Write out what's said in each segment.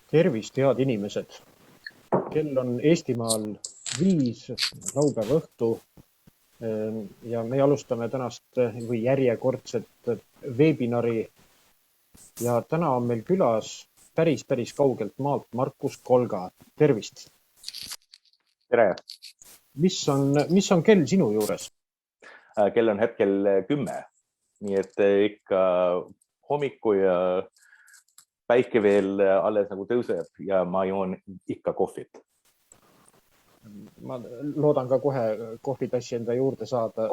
Tervist, head inimesed! Kell on Eestimaal 5 laupäeva õhtu ja me alustame tänast või järjekordset webinari. Ja täna on meil külas päris kaugelt maalt Markus Kolga. Tervist! Tere! Mis on kell sinu juures? Kell on hetkel 10, nii et ikka hommiku ja päike veel alles nagu tõuseb ja ma joon ikka kohvit. Ma loodan ka kohe kohvitassi enda juurde saada.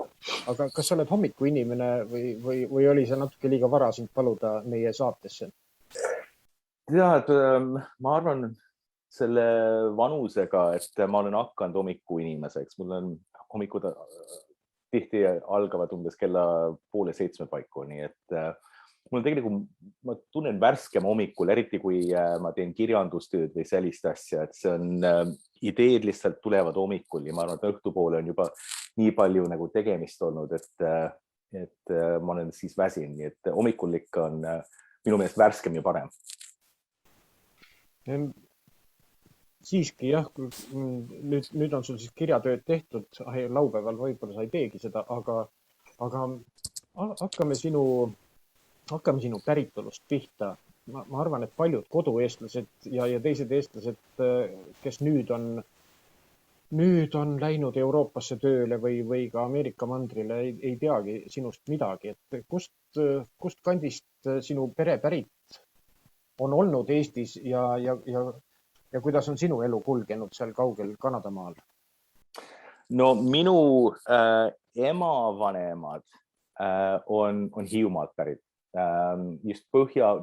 Aga kas sa oled hommiku inimene või oli see natuke liiga vara sind paluda meie saatesse? Tead, ma arvan selle vanusega, et ma olen hakanud hommiku inimeseks. Mul on hommikud tihti algavad umbes kella 6:30 paiku, nii et mul tegelikult, ma tunnen värskem hommikul, eriti kui ma teen kirjandustööd või sellist asja, et see on ideed lihtsalt tulevad hommikul ja ma arvan, et õhtupoole on juba nii palju nagu tegemist olnud, et ma olen siis väsin, nii et hommikul ikka on minu meelest värskem ja parem. Siiski jah, nüüd on sul siis kirjatööd tehtud, laupäeval võib-olla sa ei teegi seda, aga hakkame sinu päritolust pihta. Ma arvan, et paljud kodueestlased ja teised eestlased, kes nüüd on läinud Euroopasse tööle või ka Ameerika mandrile, ei teagi sinust midagi. Et kust kandist sinu pere pärit on olnud Eestis ja kuidas on sinu elu kulgenud seal kaugel Kanadamaal? No minu emavanemad on Hiiumaalt pärit. Just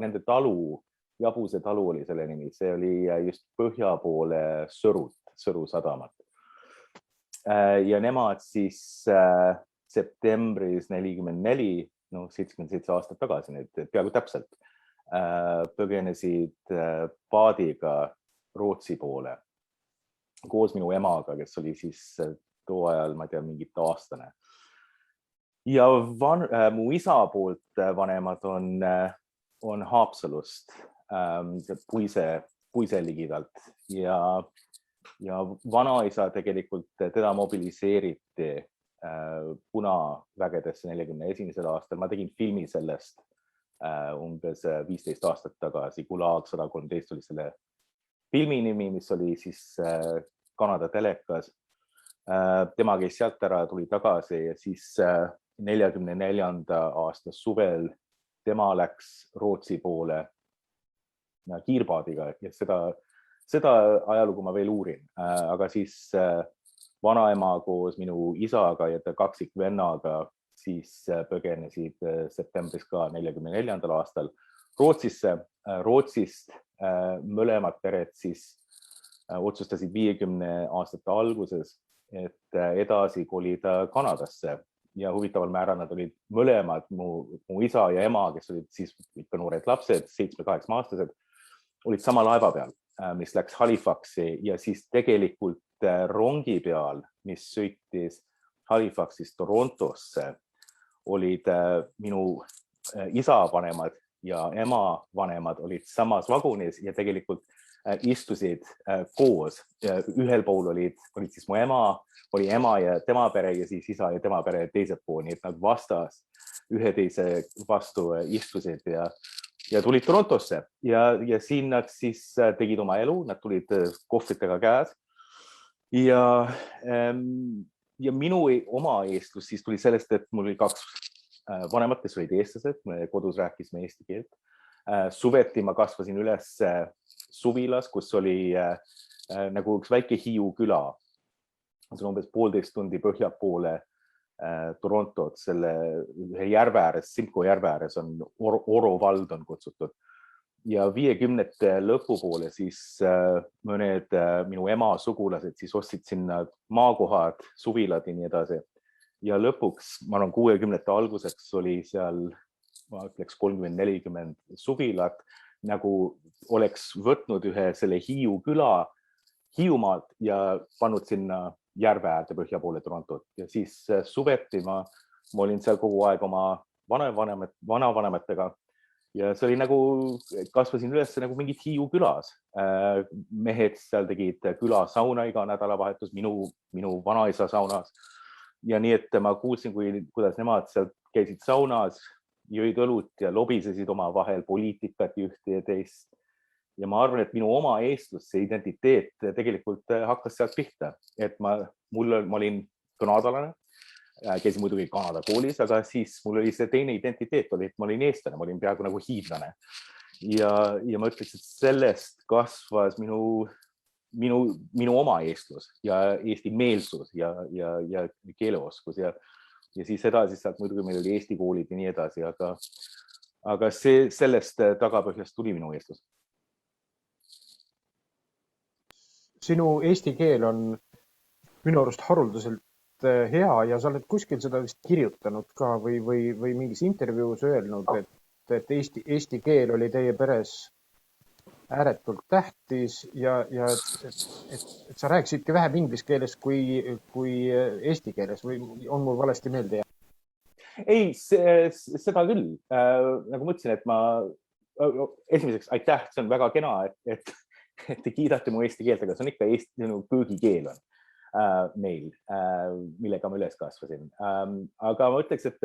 nende talu, Jabuse talu oli selle nimi, see oli just põhja poole Sõru sadamat. Ja nemad siis septembris 44, 77 aastat tagasi, nüüd peaaegu täpselt, põgenesid paadiga Rootsi poole koos minu emaga, kes oli siis too ajal, ma ei tea, mingit aastane. Ja mu isa poolt vanemad on Haapsalust, Puise ligidalt ja vanaisa tegelikult teda mobiliseeriti Punavägedesse 41. aastal. Ma tegin filmi sellest umbes 15 aastat tagasi. Gulag 113 oli selle filmi nimi, mis oli siis Kanada telekas. Tema käis sealt ära, tuli tagasi ja siis 44. aasta suvel tema läks Rootsi poole kiirpaadiga ja seda ajalugu ma veel uurin. Aga siis vanaema koos minu isaga ja ta kaksikvennaga siis põgenesid septembris ka 44. aastal Rootsisse. Rootsist mõlemad pered siis otsustasid 50 aastate alguses, et edasi kolida Kanadasse ja huvitaval määral nad olid mõlemad, mu isa ja ema, kes olid siis ikka noored lapsed, 7-8 aastased, olid sama laeva peal, mis läks Halifaxi ja siis tegelikult rongi peal, mis sõitis Halifaxist Torontosse, olid minu isa vanemad ja ema vanemad olid samas vagunis ja tegelikult istusid koos. Ühel pool olid siis mu ema, oli ema ja tema pere ja siis isa ja tema pere teised pool, nii et nad vastas ühe teise vastu istusid ja tulid Torontosse ja siin nad siis tegid oma elu, nad tulid kohvritega käes ja minu oma eestlus siis tuli sellest, et mul oli 2 vanemat, kes olid eestlased, me kodus rääkisime eesti keelt. Suveti ma kasvasin üles suvilas, kus oli nagu üks väike Hiiu küla. See on umbes 1,5 tundi põhja poole Torontot, selle järve ääres, Simcoe järve ääres on Oro vald on kutsutud. Ja 50. lõpupoole siis mõned minu ema sugulased siis ostsid sinna maakohad, suvilad ja nii edasi. Ja lõpuks, ma arvan 60. alguseks oli seal, ma ütleks 30-40 suvilat, nagu oleks võtnud ühe selle Hiiu küla Hiiumaalt ja pannud sinna järve äärde põhja poole Torontot. Ja siis suveti ma olin seal kogu aeg oma vanavanematega ja see oli nagu, kasvasin üles nagu mingid Hiiu külas. Mehed seal tegid külasauna iga nädalavahetus, minu vanaisa saunas. Ja nii, et ma kuulsin, kuidas nemad seal käisid saunas, jõid õlut ja lobisesid oma vahel poliitikat ühte ja teist. Ja ma arvan, et minu oma eestlus, see identiteet tegelikult hakkas sealt pihta, et ma olin kanadalane, käisin muidugi Kanada koolis, aga siis mul oli see teine identiteet, et ma olin eestlane, ma olin peaaegu nagu hiidlane. Ja ma ütleks, et sellest kasvas minu oma eestlus ja eesti meelsus ja keeleoskus ja siis edasi sealt muidugi meil oli eesti koolid ja nii edasi, aga sellest tagapõhjast tuli minu eestlus. Sinu eesti keel on minu arust haruldaselt hea ja sa oled kuskil seda vist kirjutanud ka või mingis intervjuus öelnud, et eesti keel oli teie peres ääretult tähtis ja et sa rääkisidki vähem inglise keeles kui eesti keeles või on mul valesti meelde jäänud? Ei, seda küll. Nagu ma ütlesin, et esimeseks aitäh, see on väga kena, et te kiidate mu eesti keelt, aga see on ikka minu köögikeel on meil, millega ma üles kasvasin. Aga ma ütleks, et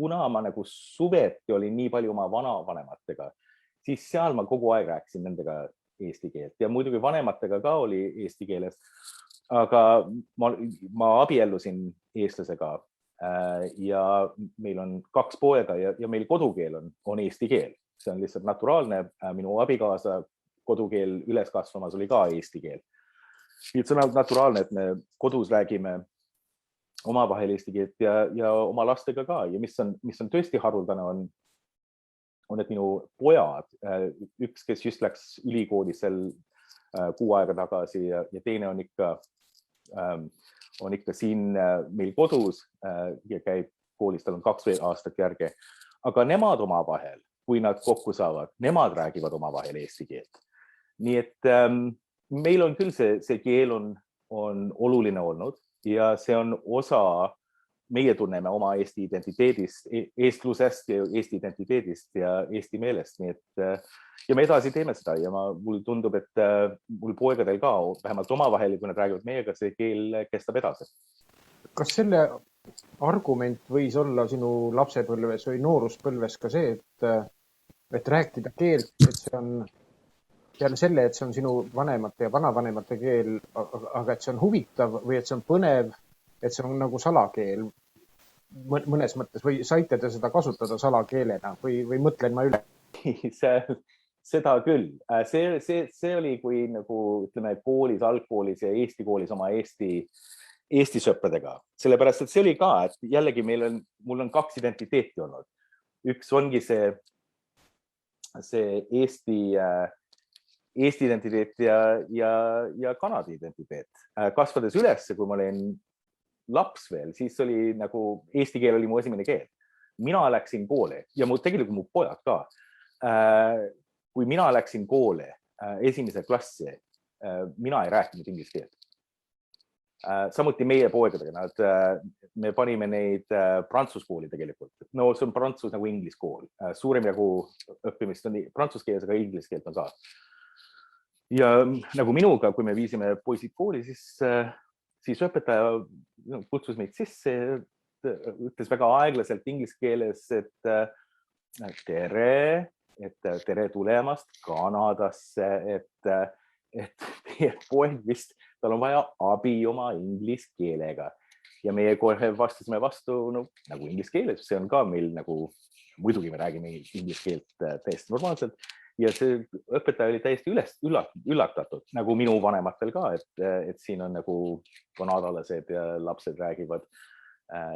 kuna ma nagu suveti olin nii palju oma vanavanematega, siis seal ma kogu aeg rääkisin nendega eesti keelt ja muidugi vanematega ka oli eesti keeles. Aga ma abiellusin eestlasega ja meil on 2 poega ja meil kodukeel on eesti keel. See on lihtsalt naturaalne. Minu abikaasa kodukeel üles kasvamas oli ka eesti keel. Nii et see on naturaalne, et me kodus räägime omavahel eesti keelt ja oma lastega ka. Ja mis on tõesti haruldane on, et minu pojad, üks, kes just läks ülikooli 6 aega tagasi ja teine on ikka siin meil kodus ja käib koolis, tal on 2 aastat järge. Aga nemad omavahel, kui nad kokku saavad, nemad räägivad omavahel eesti keelt. Nii et meil on küll see keel on oluline olnud ja see on osa, meie tunneme oma eesti identiteedist, eestlusest ja eesti identiteedist ja eesti meelest. Nii et, ja me edasi teeme seda ja mul tundub, et mul poegadel ka vähemalt omavahel, kui nad räägivad meiega, see keel kestab edasi. Kas selle argument võis olla sinu lapsepõlves või nooruspõlves ka see, et rääkida keelt, et see on peale selle, et see on sinu vanemate ja vanavanemate keel, aga et see on huvitav või et see on põnev, et see on nagu salakeel mõnes mõttes või saite te seda kasutada salakeelena või mõtlen ma üle? Seda küll. See oli, kui nagu ütleme koolis, algkoolis ja eesti koolis oma eesti sõpradega. Sellepärast, et see oli ka, et jällegi mul on 2 identiteeti olnud. Üks ongi see Eesti identiteet ja Kanada identiteet. Kasvades üles, kui ma olin laps veel, siis oli nagu eesti keel oli mu esimene keel. Mina läksin kooli ja tegelikult mu pojad ka. Kui mina läksin kooli esimese klassi, mina ei rääkinud inglise keelt. Samuti meie poegadega, me panime neid prantsuskooli tegelikult. No see on prantsus nagu inglise kool. Suurem jagu õppimist on prantsus keeles, aga inglise keelt on ka. Ja nagu minuga, kui me viisime poisid kooli, siis õpetaja kutsus meid sisse, ütles väga aeglaselt inglise keeles, et tere tulemast Kanadasse, et teie poeg vist, tal on vaja abi oma inglise keelega. Ja meie kohe vastasime vastu nagu inglise keeles, see on ka meil nagu, muidugi me räägime inglise keelt täiesti normaalselt. Ja see õpetaja oli täiesti üllatatud, nagu minu vanematel ka, et siin on nagu kanadalased ja lapsed räägivad,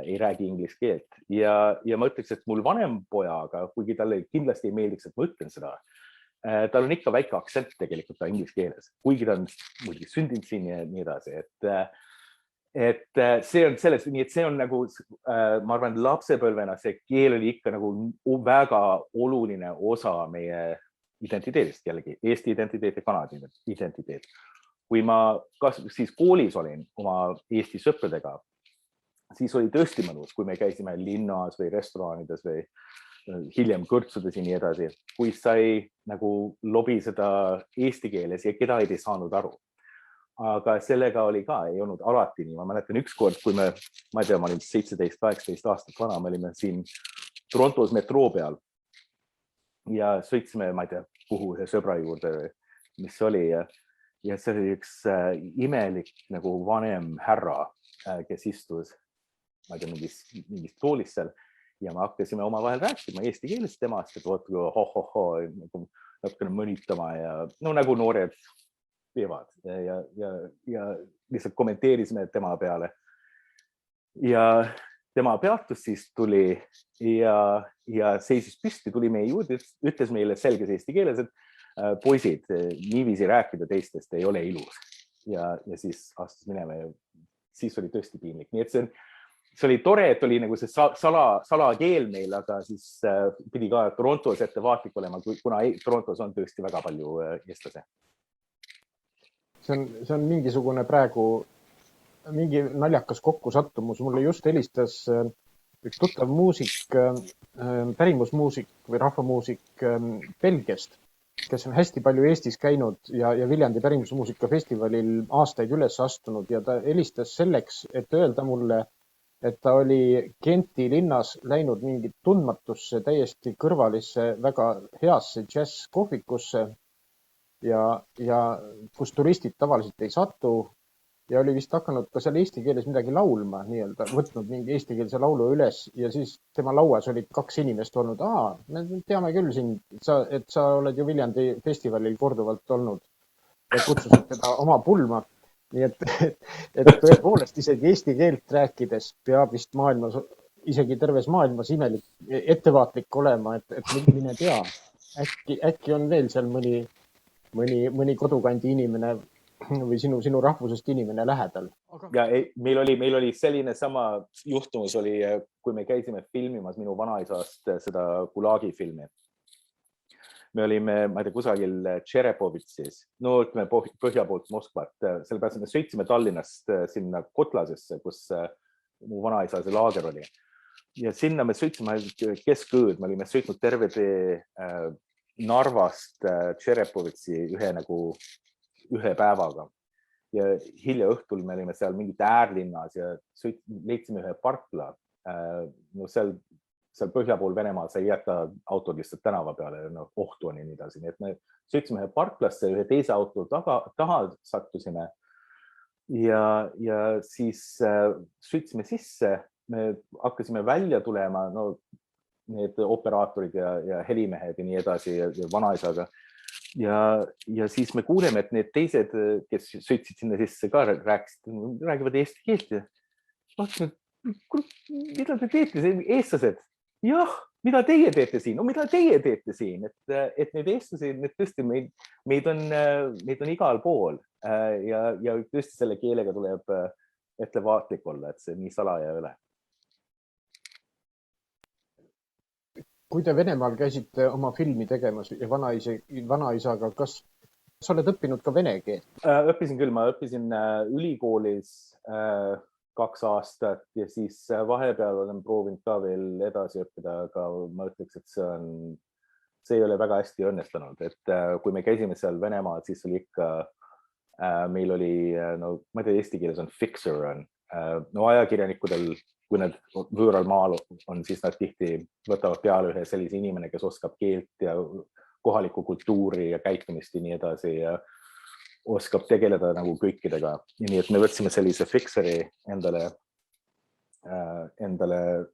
ei räägi inglise keelt. Ja ma ütleks, et mul vanem pojaga, kuigi talle kindlasti ei meeldiks, et ma ütlen seda, tal on ikka väike aktsent tegelikult inglise keeles, kuigi ta on muidugi sündinud siin ja nii edasi. Et see on selles, nii et see on nagu, ma arvan, lapsepõlvena see keel oli ikka nagu väga oluline osa meie identiteedist jällegi, Eesti identiteet ja Kanada identiteet. Kui ma siis koolis olin oma Eesti sõpradega, siis oli tõesti mõnus, kui me käisime linnas või restoranides hiljem kõrtsudes ja nii edasi, kui sai nagu lobiseda eesti keeles ja keda ei saanud aru. Aga sellega oli ka, ei olnud alati nii. Ma mäletan ükskord, kui ma ei tea, ma olin 17-18 aastat vana, me olime siin Torontos metroo peal ja sõitsime, ma ei tea, kuhu see sõbra juurde, mis oli. Ja see oli üks imelik nagu vanem härra, kes istus, ma ei tea, mingis toolis seal ja me hakkasime oma vahel rääkima eesti keeles temast, et vaata, nagu natukene mõnitama ja no nagu noored teevad ja lihtsalt kommenteerisime tema peale. Ja tema peatus siis tuli ja seisis püsti, tuli meie juurde, ütles meile selges eesti keeles, et poisid, niiviisi rääkida teistest ei ole ilus. Ja siis astus minema ja siis oli tõesti piinlik. Nii et see oli tore, et oli nagu see salakeel meil, aga siis pidi ka Torontos ettevaatlik olema, kuna Torontos on tõesti väga palju eestlase. See on mingisugune praegu mingi naljakas kokkusattumus. Mulle just helistas üks tuttav muusik, pärimusmuusik või rahvamuusik Belgiast, kes on hästi palju Eestis käinud ja Viljandi pärimusmuusikafestivalil aastaid üles astunud ja ta helistas selleks, et öelda mulle, et ta oli Genti linnas läinud mingi tundmatusse, täiesti kõrvalisse, väga heasse džässkohvikusse ja kus turistid tavaliselt ei satu ja oli vist hakanud ka seal eesti keeles midagi laulma, nii-öelda võtnud mingi eestikeelse laulu üles ja siis tema lauas olid 2 inimest olnud. Me teame küll sind, et sa oled ju Viljandi festivalil korduvalt olnud ja kutsusid teda oma pulma. Nii et tõepoolest isegi eesti keelt rääkides peab vist maailmas, isegi terves maailmas imelik ettevaatlik olema, et mine tea. Äkki on veel seal mõni kodukandi inimene või sinu rahvusest inimene lähedal. Ja meil oli selline sama juhtumus oli, kui me käisime filmimas minu vanaisast seda Gulagi filmi. Me olime, ma ei tea, kusagil Tšerepovitsis, no ütleme põhja poolt Moskvat, sellepärast me sõitsime Tallinnast sinna Kotlasesse, kus mu vanaisa see laager oli. Ja sinna me sõitsime keskööd, me olime sõitnud terve tee Narvast Tšerepovitsi ühe päevaga. Ja hilja õhtul me olime seal mingit äärlinnas ja leidsime ühe parkla. No seal põhja pool Venemaal sa ei jäta autod lihtsalt tänava peale, ohtu on ja nii edasi. Nii et me sõitsime ühe parklasse, ühe teise auto taha sattusime ja siis sõitsime sisse, me hakkasime välja tulema, no need operaatorid ja helimehed ja nii edasi ja vanaisaga. Ja siis me kuuleme, et need teised, kes sõitsid sinna sisse ka räägivad eesti keelt ja vaatame, mida te teete, eestlased? Jah, mida teie teete siin? No mida teie teete siin? Et need eestlased, need tõesti meid on igal pool ja tõesti selle keelega tuleb ettevaatlik olla, et see nii salaja ei ole. Kui te Venemaal käisite oma filmi tegemas ja vanaisaga, kas sa oled õppinud ka vene keelt? Õppisin küll, ma õppisin ülikoolis 2 aastat ja siis vahepeal olen proovinud ka veel edasi õppida, aga ma ütleks, et see ei ole väga hästi õnnestunud. Et kui me käisime seal Venemaal, siis oli ikka, meil oli, no ma ei tea, eesti keeles on fixer, no ajakirjanikudel, kui nad võõral maal on, siis nad tihti võtavad peale ühe sellise inimene, kes oskab keelt ja kohalikku kultuuri ja käitumist ja nii edasi ja oskab tegeleda nagu kõikidega. Ja nii, et me võtsime sellise fixeri endale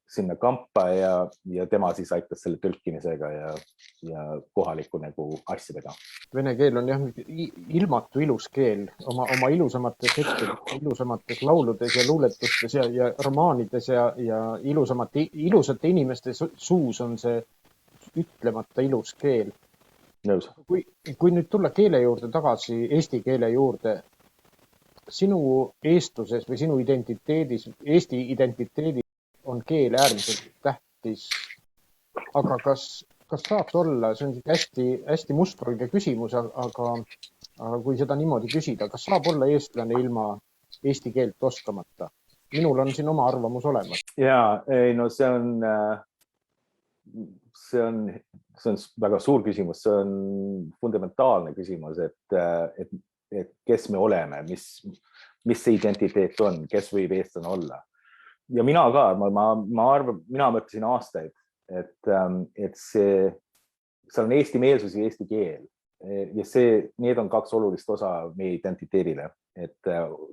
sinna kampa ja tema siis aitas selle tõlkimisega ja kohaliku nagu asjadega. Vene keel on jah ilmatu ilus keel oma ilusamates lauludes ja luuletustes ja romaanides ja ilusate inimeste suus on see ütlemata ilus keel. Nõus. Kui nüüd tulla keele juurde tagasi, eesti keele juurde, sinu eestluses või sinu identiteedis, Eesti identiteedis on keel äärmiselt tähtis. Aga kas saaks olla, see on hästi mustvalge küsimus, aga kui seda niimoodi küsida, kas saab olla eestlane ilma eesti keelt oskamata? Minul on siin oma arvamus olemas. Jaa, ei, no see on see on väga suur küsimus, see on fundamentaalne küsimus, et kes me oleme, mis see identiteet on, kes võib eestlane olla. Ja mina ka, ma arvan, mina mõtlesin aastaid, et seal on eesti meelsus ja eesti keel. Ja need on kaks olulist osa meie identiteedile, et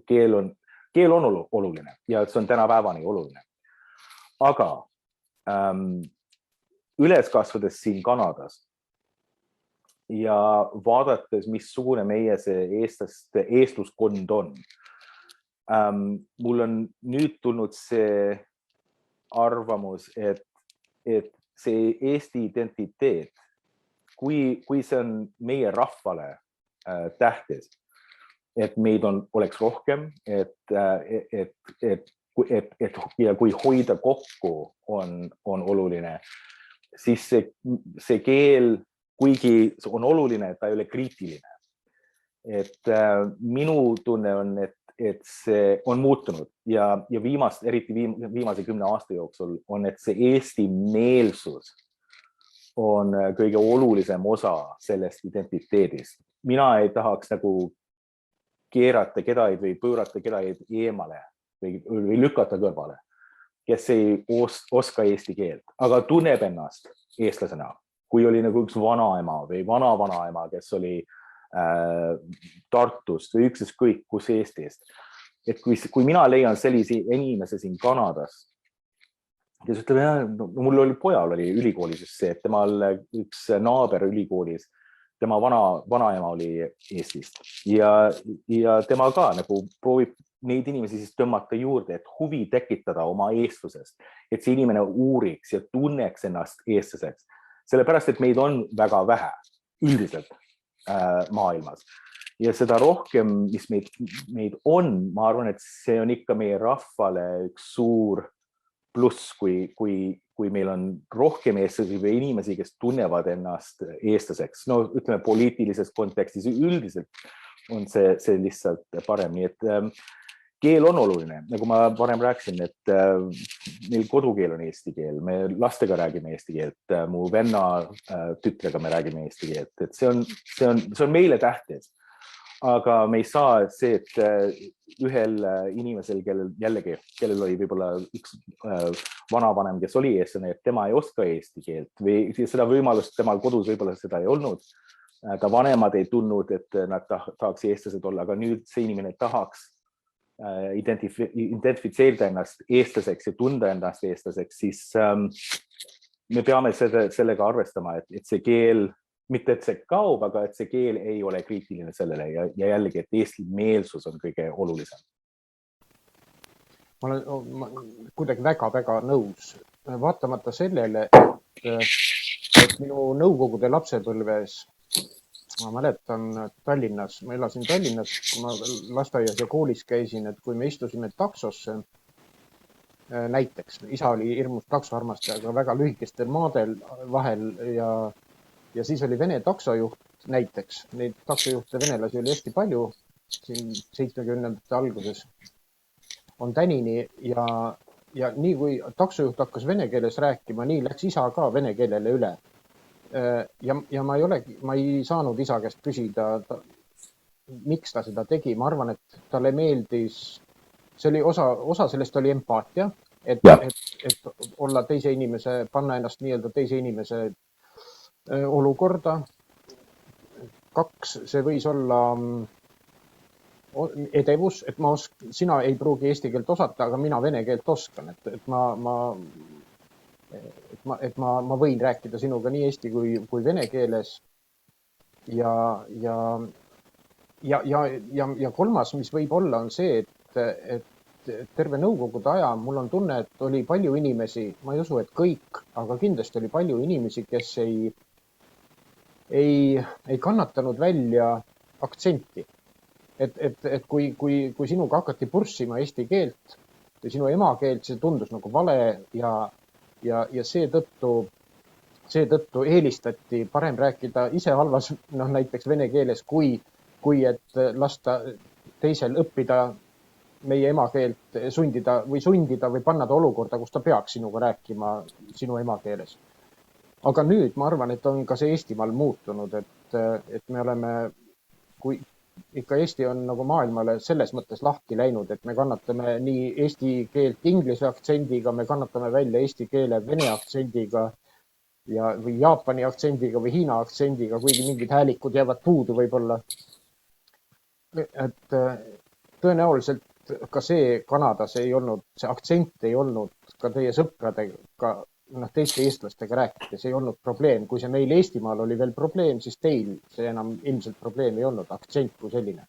keel on oluline ja see on tänapäevani oluline. Aga üles kasvades siin Kanadas ja vaadates, missugune meie see eestluskond on, mul on nüüd tulnud see arvamus, et see Eesti identiteet, kui see on meie rahvale tähtis, et meid oleks rohkem, ja kui hoida kokku on oluline, siis see keel, kuigi on oluline, et ta ei ole kriitiline. Et minu tunne on, et see on muutunud ja eriti viimase 10 aasta jooksul on, et see eesti meelsus on kõige olulisem osa sellest identiteedist. Mina ei tahaks nagu keerata kedagi või pöörata kedagi eemale või lükata kõrvale, kes ei oska eesti keelt, aga tunneb ennast eestlasena. Kui oli nagu üks vanaema või vanavanaema, kes oli Tartust või ükskõik kus Eestist. Et kui mina leian sellise inimese siin Kanadas, kes ütleb, mul oli pojal oli ülikoolis just see, et temal üks naaber ülikoolis, tema vanaema oli Eestist ja tema ka nagu proovib neid inimesi siis tõmmata juurde, et huvi tekitada oma eestlusest, et see inimene uuriks ja tunneks ennast eestlaseks. Sellepärast, et meid on väga vähe üldiselt maailmas. Ja seda rohkem, mis meid on, ma arvan, et see on ikka meie rahvale üks suur pluss, kui meil on rohkem eestlasi või inimesi, kes tunnevad ennast eestlaseks. No ütleme poliitilises kontekstis üldiselt on see lihtsalt parem. Nii et keel on oluline, nagu ma varem rääkisin, et meil kodukeel on eesti keel, me lastega räägime eesti keelt, mu venna tütrega me räägime eesti keelt, et see on meile tähtis. Aga me ei saa see, et ühel inimesel, kellel oli võib-olla üks vanavanem, kes oli eestlane, et tema ei oska eesti keelt või seda võimalust temal kodus võib-olla seda ei olnud. Ta vanemad ei tundnud, et nad tahaks eestlased olla, aga nüüd see inimene tahaks identifitseerida ennast eestlaseks ja tunda ennast eestlaseks, siis me peame sellega arvestama, et see keel, mitte et see kaob, aga et see keel ei ole kriitiline sellele ja jällegi, et eesti meelsus on kõige olulisem. Ma olen kuidagi väga nõus. Vaatamata sellele, et minu nõukogude lapsepõlves, ma mäletan Tallinnas, ma elasin Tallinnas, kui ma lasteaias ja koolis käisin, et kui me istusime taksosse, näiteks, isa oli hirmus taksoarmastaja, aga väga lühikestel maadel vahel ja siis oli Vene taksojuht näiteks. Neid taksojuhte venelasi oli hästi palju, siin 70ndate alguses on tänini ja nii kui taksojuht hakkas vene keeles rääkima, nii läks isa ka vene keelele üle. Ja ma ei saanud isa käest küsida, miks ta seda tegi. Ma arvan, et talle meeldis, see oli osa sellest oli empaatia, et olla teise inimese, panna ennast nii-öelda teise inimese olukorda. 2, see võis olla edevus, et sina ei pruugi eesti keelt osata, aga mina vene keelt oskan, et ma võin rääkida sinuga nii eesti kui vene keeles. Ja 3, mis võib olla, on see, et terve nõukogude aja mul on tunne, et oli palju inimesi, ma ei usu, et kõik, aga kindlasti oli palju inimesi, kes ei kannatanud välja aktsenti. Et kui sinuga hakati purssima eesti keelt või sinu emakeelt, see tundus nagu vale ja seetõttu eelistati parem rääkida ise halvas, näiteks vene keeles, kui et lasta teisel õppida meie emakeelt, sundida või panna ta olukorda, kus ta peaks sinuga rääkima sinu emakeeles. aga nüüd ma arvan, et on ka see Eestimaal muutunud, et me oleme, kui ikka Eesti on nagu maailmale selles mõttes lahti läinud, et me kannatame nii eesti keelt inglise aktsendiga, me kannatame välja eesti keele vene aktsendiga või Jaapani aktsendiga või Hiina aktsendiga, kuigi mingid häälikud jäävad puudu võib-olla. Et tõenäoliselt ka see Kanadas ei olnud, see aktsent ei olnud ka teie sõpradega, teiste eestlastega rääkides ei olnud probleem. Kui see meil Eestimaal oli veel probleem, siis teil see enam ilmselt probleem ei olnud, aktsent kui selline.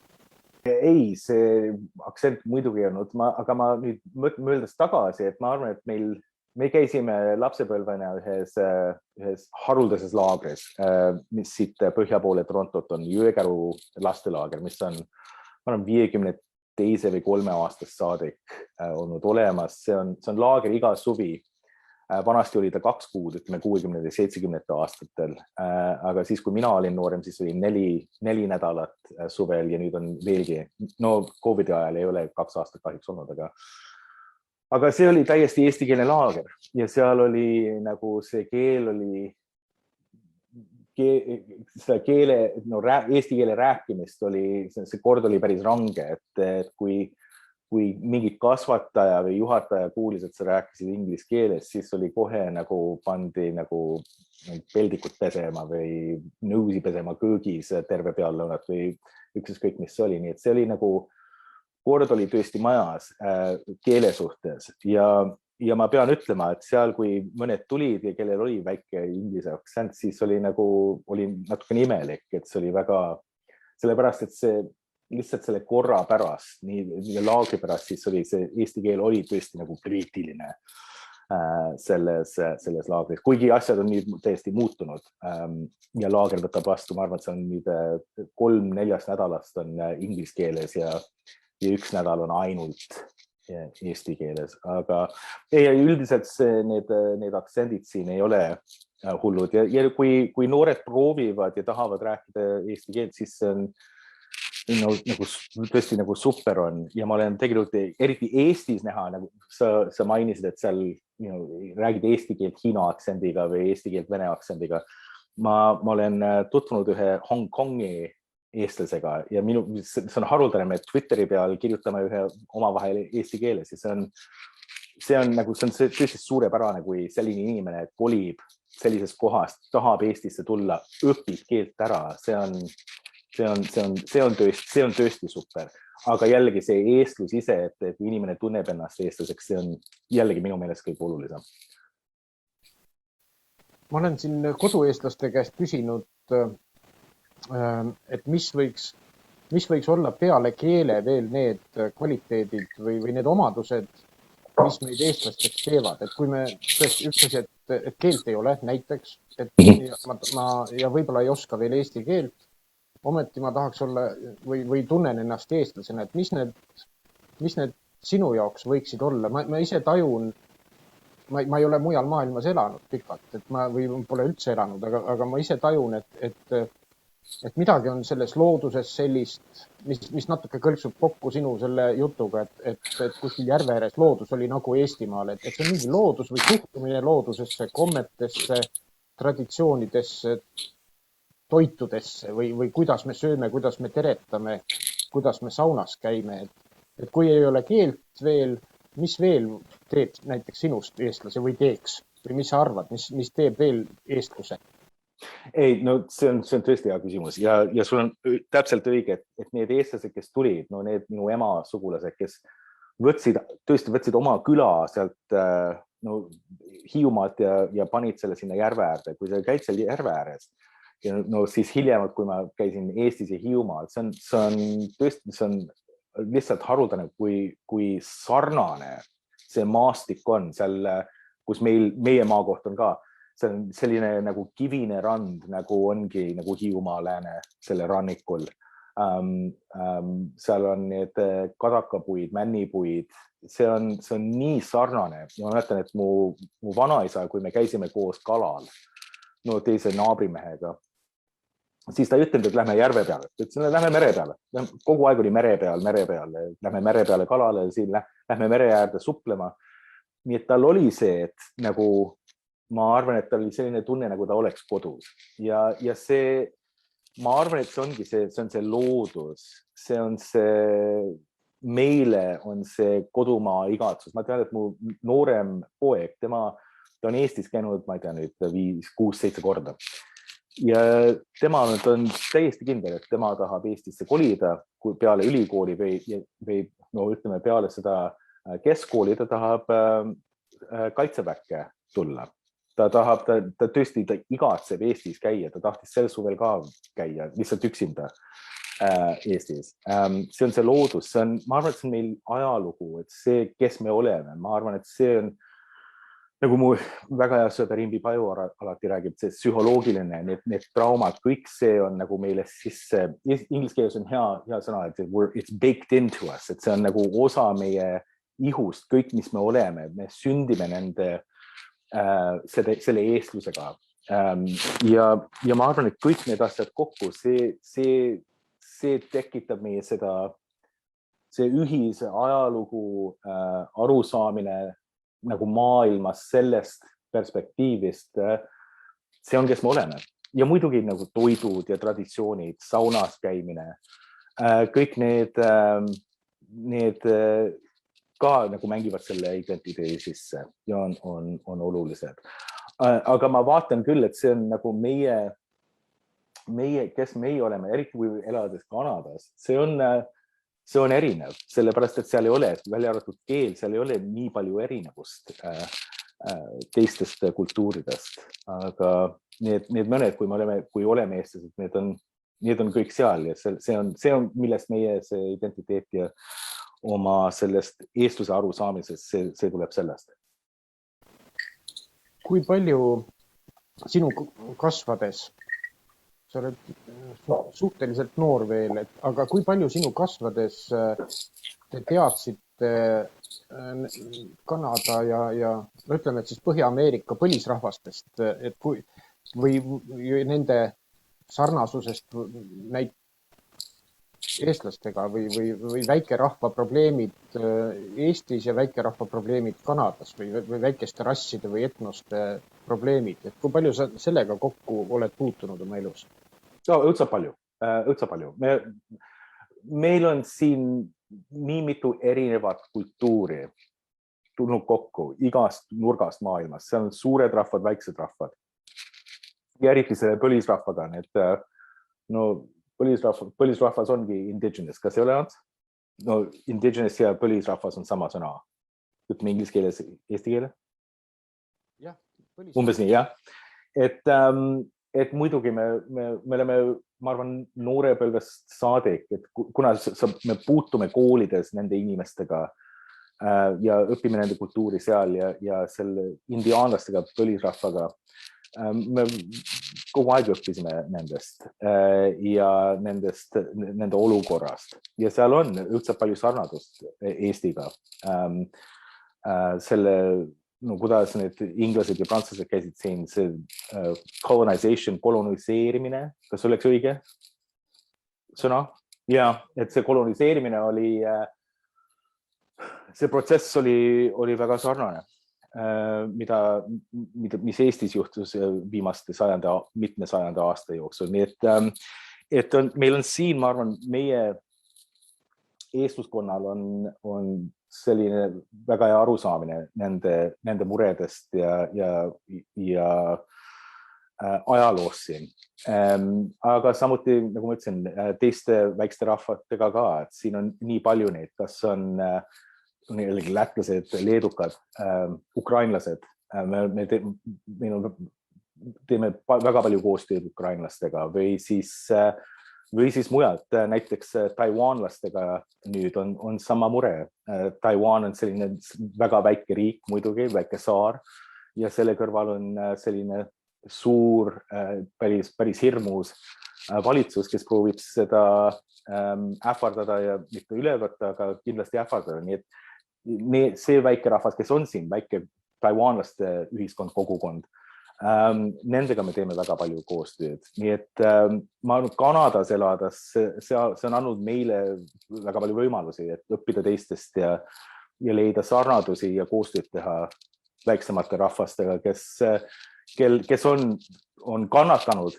Ei, see aktsent muidugi ei olnud, aga ma nüüd mõeldes tagasi, et ma arvan, et me käisime lapsepõlvena ühes haruldases laagris, mis siit põhja poole Torontot on Jõekäru lastelaager, mis on 52 või 3 aastast saadik olnud olemas. See on laager iga suvi. Vanasti oli ta 2 kuud, ütleme 60 või 70 aastatel. Aga siis, kui mina olin noorem, siis oli 4 nädalat suvel ja nüüd on veelgi. No COVID ajal ei ole 2 aastat kahjuks olnud, aga see oli täiesti eestikeelne laager ja seal oli nagu see keel oli, eesti keele rääkimist oli, see kord oli päris range, et kui mingi kasvataja või juhataja kuulis, et sa rääkisid inglise keeles, siis oli kohe nagu pandi nagu peldikut pesema või nõusi pesema köögis terve peallõunat või ükskõik mis oli. Nii et see oli nagu kord oli tõesti majas keele suhtes ja ma pean ütlema, et seal, kui mõned tulid ja kellel oli väike inglise aktsent, siis oli natuke imelik, et see oli väga, sellepärast, et see lihtsalt selle korra pärast, nii laagri pärast, siis oli see eesti keel oli tõesti nagu kriitiline selles laagris, kuigi asjad on nüüd täiesti muutunud ja laager võtab vastu, ma arvan, et see on nüüd 3-4 nädalast on inglise keeles ja 1 nädal on ainult eesti keeles, aga üldiselt need aktsendid siin ei ole hullud ja kui noored proovivad ja tahavad rääkida eesti keelt, siis see on tõesti nagu super on ja ma olen tegelikult eriti Eestis näha, nagu sa mainisid, et seal räägid eesti keelt Hiina aktsendiga või eesti keelt vene aktsendiga. Ma olen tutvunud ühe Hong Kongi eestlasega ja see on haruldane, me Twitteri peal kirjutame ühe omavahel eesti keeles ja see on tõesti suurepärane, kui selline inimene kolib sellisest kohast, tahab Eestisse tulla, õpib keelt ära, see on tõesti super, aga jällegi see eestlus ise, et kui inimene tunneb ennast eestlaseks, see on jällegi minu meelest kõige olulisem. Ma olen siin kodueestlaste käest küsinud, et mis võiks olla peale keele veel need kvaliteedid või need omadused, mis meid eestlasteks teevad, et kui me tõesti ütlesid, et keelt ei ole näiteks, ja võib-olla ei oska veel eesti keelt, ometi ma tahaks olla või tunnen ennast eestlasena, et mis need sinu jaoks võiksid olla? Ma ise tajun, ma ei ole mujal maailmas elanud pikalt, või pole üldse elanud, aga ma ise tajun, et midagi on selles looduses sellist, mis natuke kõlksub kokku sinu selle jutuga, et kuskil järve ääres loodus oli nagu Eestimaal, et see on mingi loodus või suhtumine loodusesse, kommetesse, traditsioonidesse, toitudesse või kuidas me sööme, kuidas me teretame, kuidas me saunas käime. Et kui ei ole keelt veel, mis veel teeb näiteks sinust eestlase või teeks? Või mis sa arvad, mis teeb veel eestluse? Ei, no see on tõesti hea küsimus ja sul on täpselt õige, et need eestlased, kes tulid, need minu ema sugulased, kes võtsid oma küla sealt Hiiumaalt ja panid selle sinna järve äärde. Kui sa käid seal järve ääres, siis hiljemalt, kui ma käisin Eestis ja Hiiumaal, see on lihtsalt haruldane, kui sarnane see maastik on seal, kus meie maakoht on ka. See on selline nagu kivine rand, nagu ongi nagu Hiiumaa lääne selle rannikul. Seal on need kadakapuid, männipuid, see on nii sarnane. Ma mäletan, et mu vanaisa, kui me käisime koos kalal, teise naabrimehega, siis ta ütelnud, et lähme järve peale. Ütlesin, lähme mere peale. Kogu aeg oli mere peal. Lähme mere peale kalale, siin lähme mere äärde suplema. Nii et tal oli see, et nagu ma arvan, et tal oli selline tunne, nagu ta oleks kodus ja see, ma arvan, et see ongi see on see loodus, see on see, meile on see kodumaa igatsus. Ma tean, et mu noorem poeg, ta on Eestis käinud, ma ei tea nüüd 5, 6, 7 korda. Ja tema on täiesti kindel, et tema tahab Eestisse kolida, kui peale ülikooli või no ütleme peale seda keskkooli, ta tahab kaitseväkke tulla. Ta tõesti igatseb Eestis käia, ta tahtis sel suvel ka käia, lihtsalt üksinda Eestis. See on see loodus, ma arvan, et see on meil ajalugu, et see, kes me oleme, ma arvan, et see on, nagu mu väga hea sõber Imbi Paju alati räägib, see psühholoogiline, need traumad, kõik see on nagu meile sisse, inglise keeles on hea sõna, et it's baked into us, et see on nagu osa meie ihust, kõik, mis me oleme, me sündime selle eestlusega. Ja ma arvan, et kõik need asjad kokku, see tekitab meie see ühise ajalugu arusaamine nagu maailmas sellest perspektiivist, see on, kes me oleme. Ja muidugi nagu toidud ja traditsioonid, saunas käimine, kõik need ka nagu mängivad selle identiteedi sisse ja on olulised. Aga ma vaatan küll, et see on nagu meie, kes meie oleme, eriti kui elades Kanadas, see on erinev, sellepärast, et seal ei ole, välja arvatud keel, seal ei ole nii palju erinevust teistest kultuuridest. Aga need mõned, kui oleme eestlased, need on kõik seal ja see on, millest meie see identiteet ja oma sellest eestluse arusaamisest, see tuleb sellest. Kui palju sinu kasvades, sa oled suhteliselt noor veel, aga kui palju sinu kasvades te teadsite Kanada ja ütleme, et siis Põhja-Ameerika põlisrahvastest, et või nende sarnasusest eestlastega või väikerahva probleemid Eestis ja väikerahva probleemid Kanadas või väikeste rasside või etnoste probleemid. Et kui palju sa sellega kokku oled puutunud oma elus? Õudselt palju. Meil on siin nii mitu erinevat kultuuri tulnud kokku igast nurgast maailmas. See on suured rahvad, väiksed rahvad. Ja eriti selle põlisrahvaga, põlisrahvas ongi indigenous, kas ei ole olnud? No, indigenous ja põlisrahvas on sama sõna. Ütleme inglise keeles, eesti keele? Jah, umbes nii, jah. Et muidugi me oleme, ma arvan, noorepõlvest saadik, et kuna me puutume koolides nende inimestega ja õpime nende kultuuri seal ja selle indiaanlastega, põlisrahvaga, me kogu aeg õppisime nendest ja nende olukorrast ja seal on üldse palju sarnadust Eestiga. Selle, kuidas need inglased ja prantslased käisid siin, see colonization, koloniseerimine, kas oleks õige sõna? Ja, et see koloniseerimine oli, see protsess oli väga sarnane. Mis Eestis juhtus viimaste mitme sajanda aasta jooksul. Nii et meil on siin, ma arvan, meie eestluskonnal on selline väga hea arusaamine nende muredest ja ajaloost siin. Aga samuti, nagu ma ütlesin, teiste väikeste rahvatega ka, et siin on nii palju neid, kas on lätlased, leedukad, ukrainlased. Me teeme väga palju koostööd ukrainlastega või siis mujalt, näiteks taiwanlastega nüüd on sama mure. Taiwan on selline väga väike riik, muidugi väike saar ja selle kõrval on selline suur, päris hirmus valitsus, kes proovib seda ähvardada ja mitte üle võtta, aga kindlasti ähvardada. Nii et see väike rahvas, kes on siin, väike taiwanlaste ühiskond, kogukond, nendega me teeme väga palju koostööd. Nii et ma arvan, Kanadas elades, see on andnud meile väga palju võimalusi, et õppida teistest ja leida sarnadusi ja koostööd teha väiksemate rahvastega, kes on kannatanud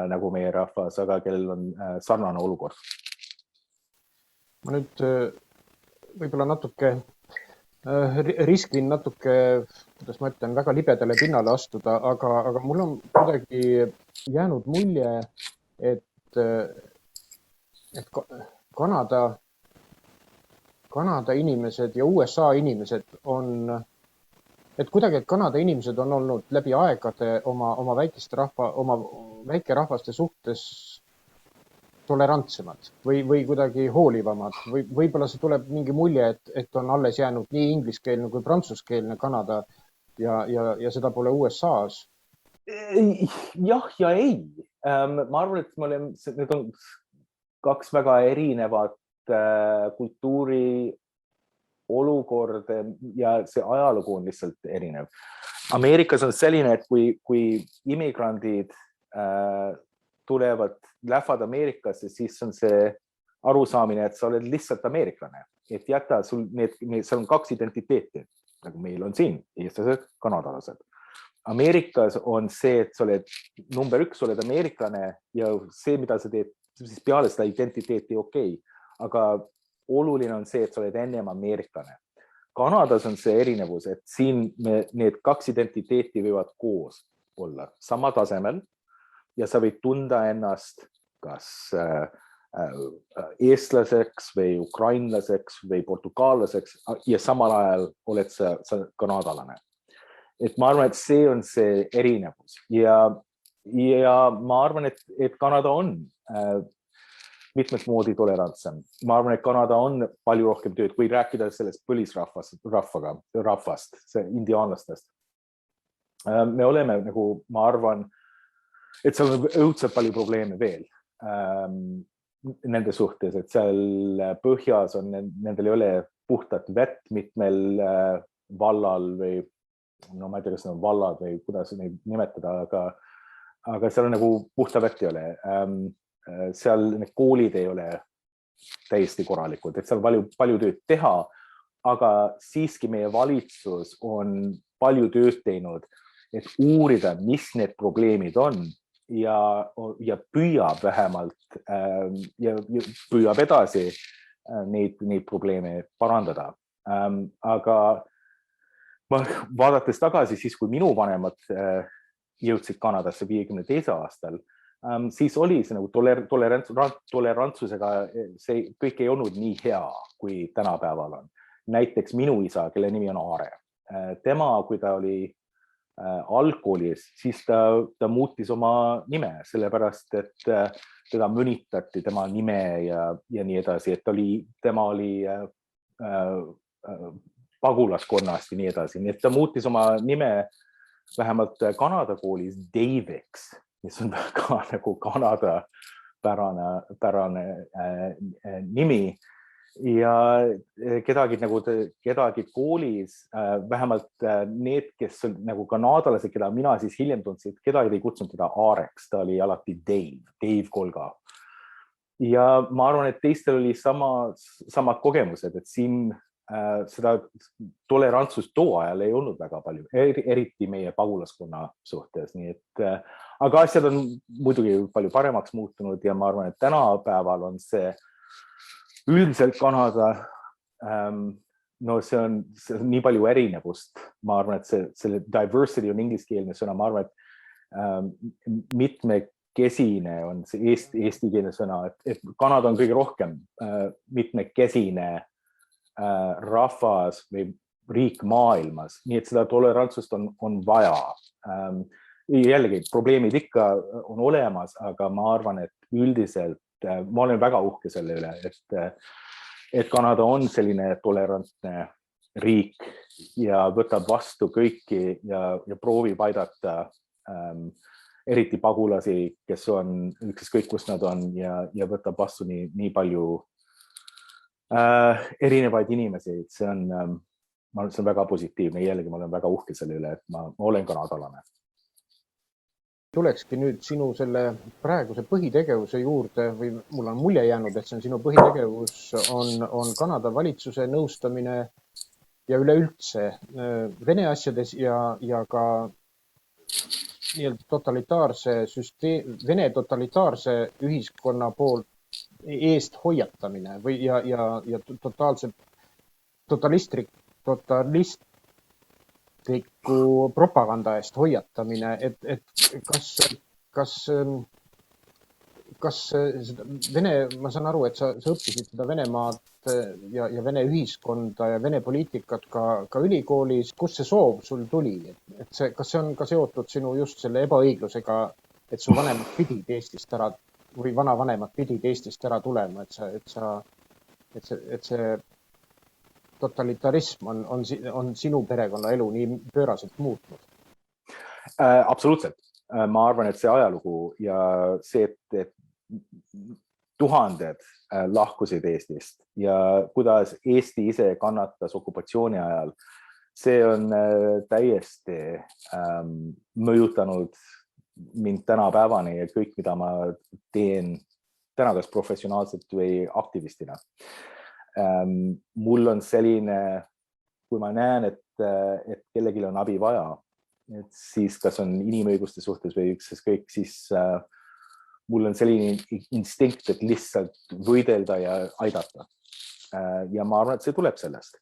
nagu meie rahvas, aga kellel on sarnane olukord. Ma nüüd võib-olla natuke riskin natuke, kuidas ma ütlen, väga libedale pinnale astuda, aga mul on kuidagi jäänud mulje, et Kanada inimesed ja USA inimesed on, et Kanada inimesed on olnud läbi aegade oma väikerahvaste suhtes tolerantsemad või kuidagi hoolivamad. Võib-olla see tuleb mingi mulje, et on alles jäänud nii ingliskeelne kui prantsuskeelne Kanada ja seda pole USA-s. Jah ja ei. Ma arvan, et need on kaks väga erinevat kultuuri olukord ja see ajalugu on lihtsalt erinev. Ameerikas on selline, et kui immigrandid lähevad Ameerikasse, siis on see arusaamine, et sa oled lihtsalt ameeriklane. Et jäta sul seal on kaks identiteeti, nagu meil on siin, eestlased, kanadalased. Ameerikas on see, et sa oled number 1, sa oled ameeriklane ja see, mida sa teed, siis peale seda identiteeti okei. Aga oluline on see, et sa oled ennem ameeriklane. Kanadas on see erinevus, et siin need kaks identiteeti võivad koos olla sama tasemel ja sa võid tunda ennast kas eestlaseks või ukrainlaseks või portugaallaseks ja samal ajal oled sa kanadalane. Et ma arvan, et see on see erinevus ja ma arvan, et Kanada on mitmes moodi tolerantsem. Ma arvan, et Kanada on palju rohkem tööd, kui rääkida sellest põlisrahvast, see indiaanlastest. Me oleme, nagu ma arvan, et seal on õudselt palju probleeme veel nende suhtes, et seal põhjas on, nendel ei ole puhtat vett mitmel vallal või no ma ei tea, kas need on vallad või kuidas neid nimetada, aga seal on nagu puhta vett ei ole. Seal need koolid ei ole täiesti korralikud, et seal palju tööd teha, aga siiski meie valitsus on palju tööd teinud, et uurida, mis need probleemid on ja püüab vähemalt ja püüab edasi neid probleeme parandada. Aga vaadates tagasi, siis kui minu vanemad jõudsid Kanadasse 52 aastal, siis oli see nagu tolerantsusega, see kõik ei olnud nii hea, kui tänapäeval on. Näiteks minu isa, kelle nimi on Aare, tema, kui ta oli algkoolis, siis ta muutis oma nime, sellepärast, et teda mõnitati tema nime ja nii edasi, et tema oli pagulaskonnast ja nii edasi. Nii et ta muutis oma nime vähemalt Kanada koolis Daviks, mis on ka nagu Kanada pärane nimi. Ja kedagi koolis, vähemalt need, kes on nagu kanadalased, keda mina siis hiljem tundsin, kedagi ei kutsunud teda Aareks, ta oli alati Dave Kolga. Ja ma arvan, et teistel oli samad kogemused, et siin seda tolerantsust too ajal ei olnud väga palju, eriti meie pagulaskonna suhtes. Nii et, aga asjad on muidugi palju paremaks muutunud ja ma arvan, et tänapäeval on see üldiselt Kanada, no see on nii palju erinevust. Ma arvan, et selle diversity on ingliskeelne sõna. Ma arvan, et mitmekesine on see eestikeelne sõna, et Kanada on kõige rohkem mitmekesine rahvas või riik maailmas. Nii et seda tolerantsust on vaja. Jällegi, probleemid ikka on olemas, aga ma arvan, et üldiselt ma olen väga uhke selle üle, et Kanada on selline tolerantne riik ja võtab vastu kõiki ja proovib aidata eriti pagulasi, kes on ükskõik kus nad on ja võtab vastu nii palju erinevaid inimesi. See on väga positiivne. Jällegi ma olen väga uhke selle üle, et ma olen kanadalane. Tulekski nüüd sinu selle praeguse põhitegevuse juurde või mul on mulje jäänud, et see on sinu põhitegevus on Kanada valitsuse nõustamine ja üleüldse Vene asjades ja ka Vene totalitaarse ühiskonna poolt eest hoiatamine või ja totalistliku propaganda eest hoiatamine, et kas ma saan aru, et sa õppisid seda Venemaad ja Vene ühiskonda ja Vene poliitikat ka ülikoolis. Kust see soov sul tuli? Kas see on ka seotud sinu just selle ebaõiglusega, et su vanemad pidid Eestist ära või vanavanemad pidid Eestist ära tulema, et see totalitarism on sinu perekonna elu nii pööraselt muutnud? Absoluutselt. Ma arvan, et see ajalugu ja see, et tuhanded lahkusid Eestist ja kuidas Eesti ise kannatas okupatsiooni ajal, see on täiesti mõjutanud mind tänapäevani ja kõik, mida ma teen täna kas professionaalselt või aktivistina. Mul on selline, kui ma näen, et kellelgi on abi vaja, et siis kas on inimõiguste suhtes või ükskõik, siis mul on selline instinkt, et lihtsalt võidelda ja aidata. Ja ma arvan, et see tuleb sellest.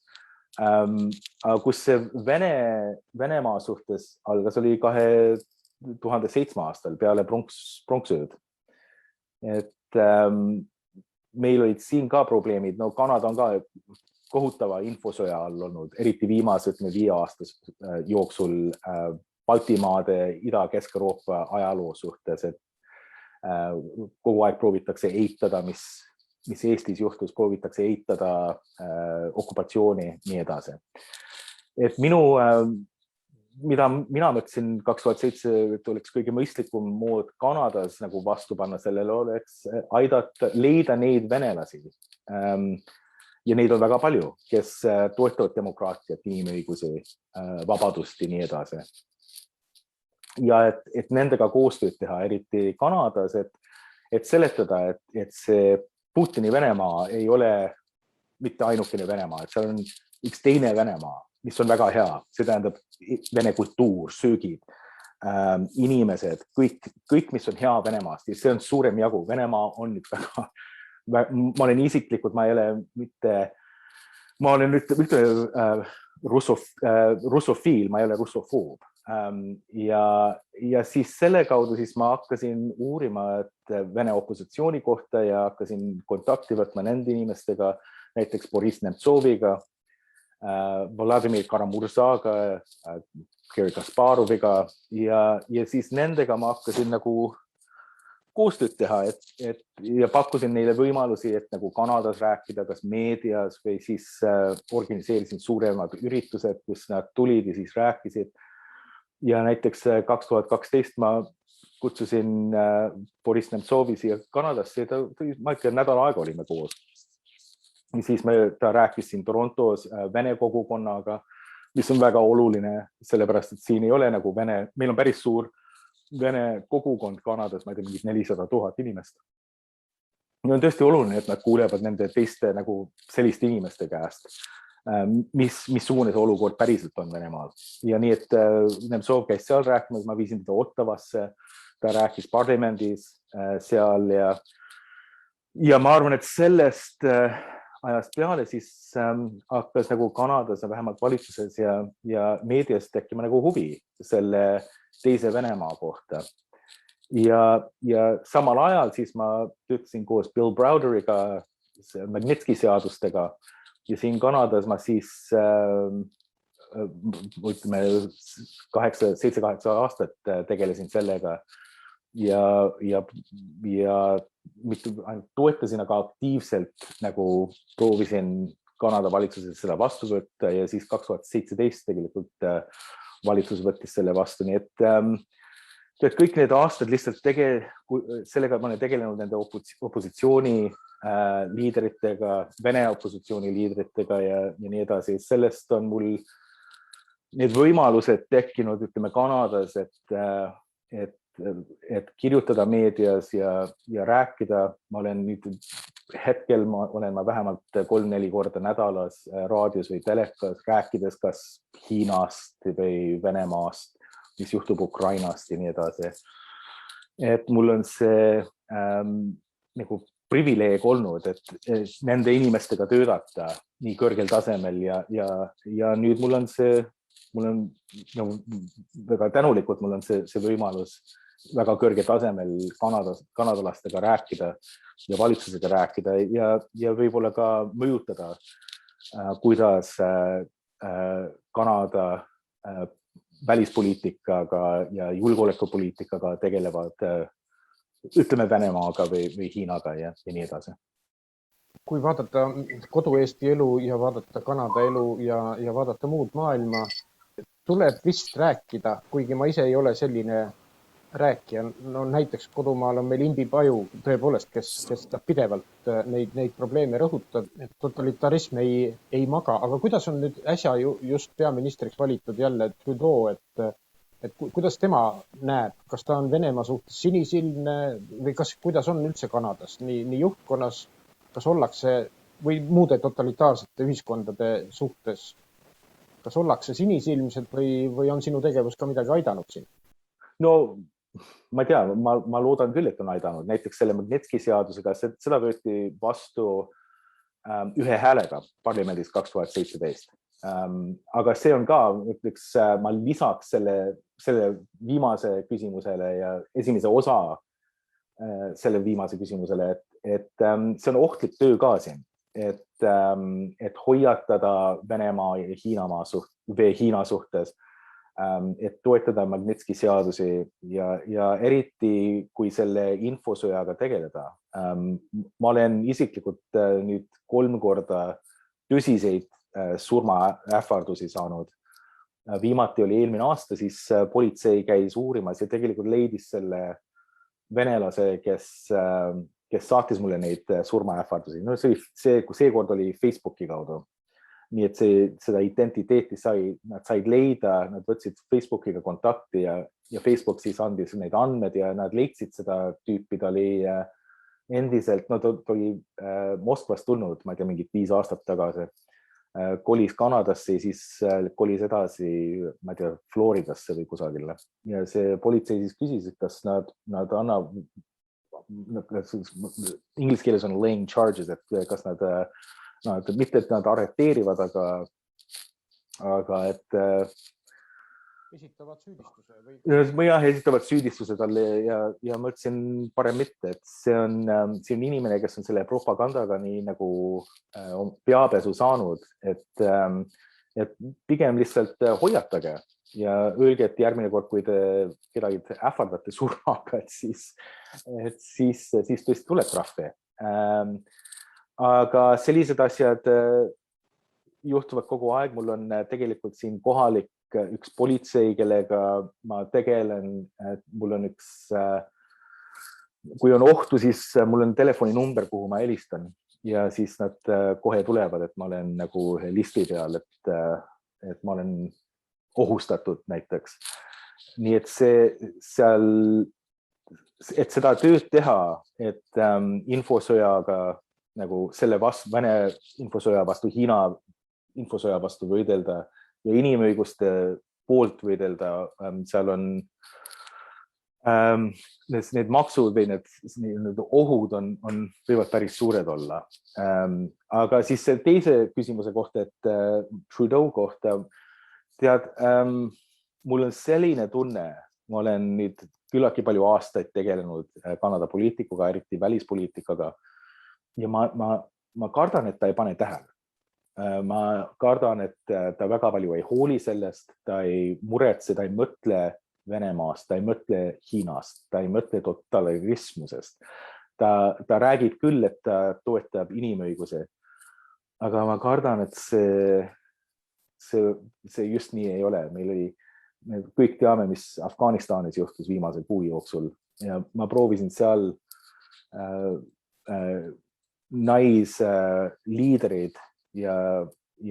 Aga kus see Venemaa suhtes algas, oli 2007 aastal peale pronksööd. Et meil olid siin ka probleemid. No Kanada on ka kohutava infosõja all olnud, eriti viimase 5 aastas jooksul Baltimaade, Ida-Kesk-Euroopa ajaloo suhtes, et kogu aeg proovitakse eitada, mis Eestis juhtus, proovitakse eitada okupatsiooni, nii edasi. Et mida mina mõtlesin 2007, et oleks kõige mõistlikum mood Kanadas nagu vastu panna sellele, oleks aidata leida neid venelasi. Ja neid on väga palju, kes toetavad demokraatiat, inimõigusi, vabadust ja nii edasi. Ja et nendega koostööd teha, eriti Kanadas, et seletada, et see Putini Venemaa ei ole mitte ainukene Venemaa, et seal on üks teine Venemaa, mis on väga hea. See tähendab vene kultuur, söögid, inimesed, kõik, mis on hea Venemaast. Ja see on suurem jagu. Venemaa on üks väga, ma olen isiklikult, ma olen russofiil, ma ei ole russofoob. Ja siis selle kaudu siis ma hakkasin uurima Vene opositsiooni kohta ja hakkasin kontakti võtma nende inimestega, näiteks Boris Nemtsoviga, Vladimir Karamurzaga, Garry Kasparoviga ja siis nendega ma hakkasin nagu koostööd teha ja pakkusin neile võimalusi, et nagu Kanadas rääkida, kas meedias või siis organiseerisin suuremad üritused, kus nad tulid ja siis rääkisid. Ja näiteks 2012 ma kutsusin Boris Nemtsovi siia Kanadasse ja ma ikka nädal aega olime koos. Ja siis ta rääkis siin Torontos Vene kogukonnaga, mis on väga oluline, sellepärast, et siin ei ole nagu Vene, meil on päris suur Vene kogukond Kanadas, ma ei tea, 400 000 inimest. Ja on tõesti oluline, et nad kuulevad nende teiste nagu selliste inimeste käest, missugune see olukord päriselt on Venemaal. Ja nii, et Nemtsov käis seal rääkimas, ma viisin teda Ottavasse, ta rääkis parlamendis seal ja ma arvan, et sellest ajast peale siis hakkas nagu Kanadas ja vähemalt valitsuses ja meedias tekkima nagu huvi selle teise Venemaa kohta. Ja samal ajal siis ma töötasin koos Bill Browderiga Magnitsky seadustega ja siin Kanadas ma siis ütleme 7-8 aastat tegelesin sellega ja mitte ainult toetasin, aga aktiivselt nagu proovisin Kanada valitsuses seda vastu võtta ja siis 2017 tegelikult valitsus võttis selle vastu, nii et kõik need aastad lihtsalt sellega ma olen tegelenud nende opositsiooni liidritega, Vene opositsiooni liidritega ja nii edasi. Sellest on mul need võimalused tekkinud, ütleme Kanadas, et et kirjutada meedias ja rääkida. Ma olen nüüd hetkel, olen ma vähemalt 3-4 korda nädalas raadios või telekas rääkides kas Hiinast või Venemaast, mis juhtub Ukrainast ja nii edasi. Et mul on see nagu privileeg olnud, et nende inimestega töötada nii kõrgel tasemel ja nüüd mul on nagu väga tänulikult, mul on see võimalus väga kõrge tasemel kanadalastega rääkida ja valitsusega rääkida ja võib-olla ka mõjutada, kuidas Kanada välispoliitikaga ja julgeolekupoliitikaga tegelevad, ütleme Venemaaga või Hiinaga ja nii edasi. Kui vaadata kodu-Eesti elu ja vaadata Kanada elu ja vaadata muud maailma, tuleb vist rääkida, kuigi ma ise ei ole selline rääkija. No näiteks kodumaal on meil Imbi Paju tõepoolest, kes pidevalt neid probleeme rõhutab, et totalitarism ei maga. Aga kuidas on nüüd äsja just peaministriks valitud jälle Trudeau, et kuidas tema näeb, kas ta on Venemaa suhtes sinisilmne või kuidas on üldse Kanadas, nii juhtkonnas, kas ollakse või muude totalitaarsete ühiskondade suhtes, kas ollakse sinisilmsed või on sinu tegevus ka midagi aidanud siin? No ma ei tea, ma loodan küll, et on aidanud. Näiteks selle Magnitski seadusega, seda võeti vastu ühe häälega parlamendis 2017. Aga see on ka, ütleks, ma lisaks selle viimase küsimusele ja esimese osa selle viimase küsimusele, et see on ohtlik töö ka siin, et hoiatada Venemaa ja Hiina suhtes, et toetada Magnitski seadusi ja eriti kui selle infosõjaga tegeleda. Ma olen isiklikult nüüd 3 korda tõsiseid surmaähvardusi saanud. Viimati oli eelmine aasta, siis politsei käis uurimas ja tegelikult leidis selle venelase, kes saatis mulle neid surmaähvardusi. No seekord oli Facebooki kaudu. Nii et seda identiteeti nad said leida, nad võtsid Facebookiga kontakti ja Facebook siis andis neid andmed ja nad leidsid seda tüüpi, ta oli endiselt, no ta oli Moskvast tulnud, ma ei tea, mingid 5 aastat tagasi, kolis Kanadasse ja siis kolis edasi, ma ei tea, Floridasse või kusagile. Ja see politsei siis küsis, et kas nad annab, inglise keeles on laying charges, et kas nad mitte, et nad arreteerivad, aga et esitavad süüdistuse esitavad süüdistuse talle ja mõtlesin parem mitte, et see on inimene, kes on selle propagandaga nii nagu peapesu saanud, et pigem lihtsalt hoiatage ja öelge, et järgmine kord, kui te kedagi ähvardate surmaga, et siis tõesti tuleb trahvi. Aga sellised asjad juhtuvad kogu aeg. Mul on tegelikult siin kohalik üks politsei, kellega ma tegelen. Mul on kui on ohtu, siis mul on telefoninumber, kuhu ma helistan ja siis nad kohe tulevad, et ma olen nagu listi peal, et ma olen ohustatud näiteks. Nii et et seda tööd teha, et infosõjaga nagu selle Vene infosõja vastu, Hiina infosõja vastu võidelda ja inimõiguste poolt võidelda, seal on need maksud või need ohud võivad päris suured olla. Aga siis teise küsimuse kohta, et Trudeau kohta, tead, mul on selline tunne, ma olen nüüd küllaltki palju aastaid tegelenud Kanada poliitikuga, eriti välispoliitikaga. Ja ma kardan, et ta ei pane tähele. Ma kardan, et ta väga palju ei hooli sellest, ta ei muretse, ta ei mõtle Venemaast, ta ei mõtle Hiinast, ta ei mõtle totalitarismusest. Ta räägib küll, et ta toetab inimõiguse, aga ma kardan, et see just nii ei ole. Me kõik teame, mis Afganistanis juhtus viimase kuu jooksul ja ma proovisin seal naisliiderid ja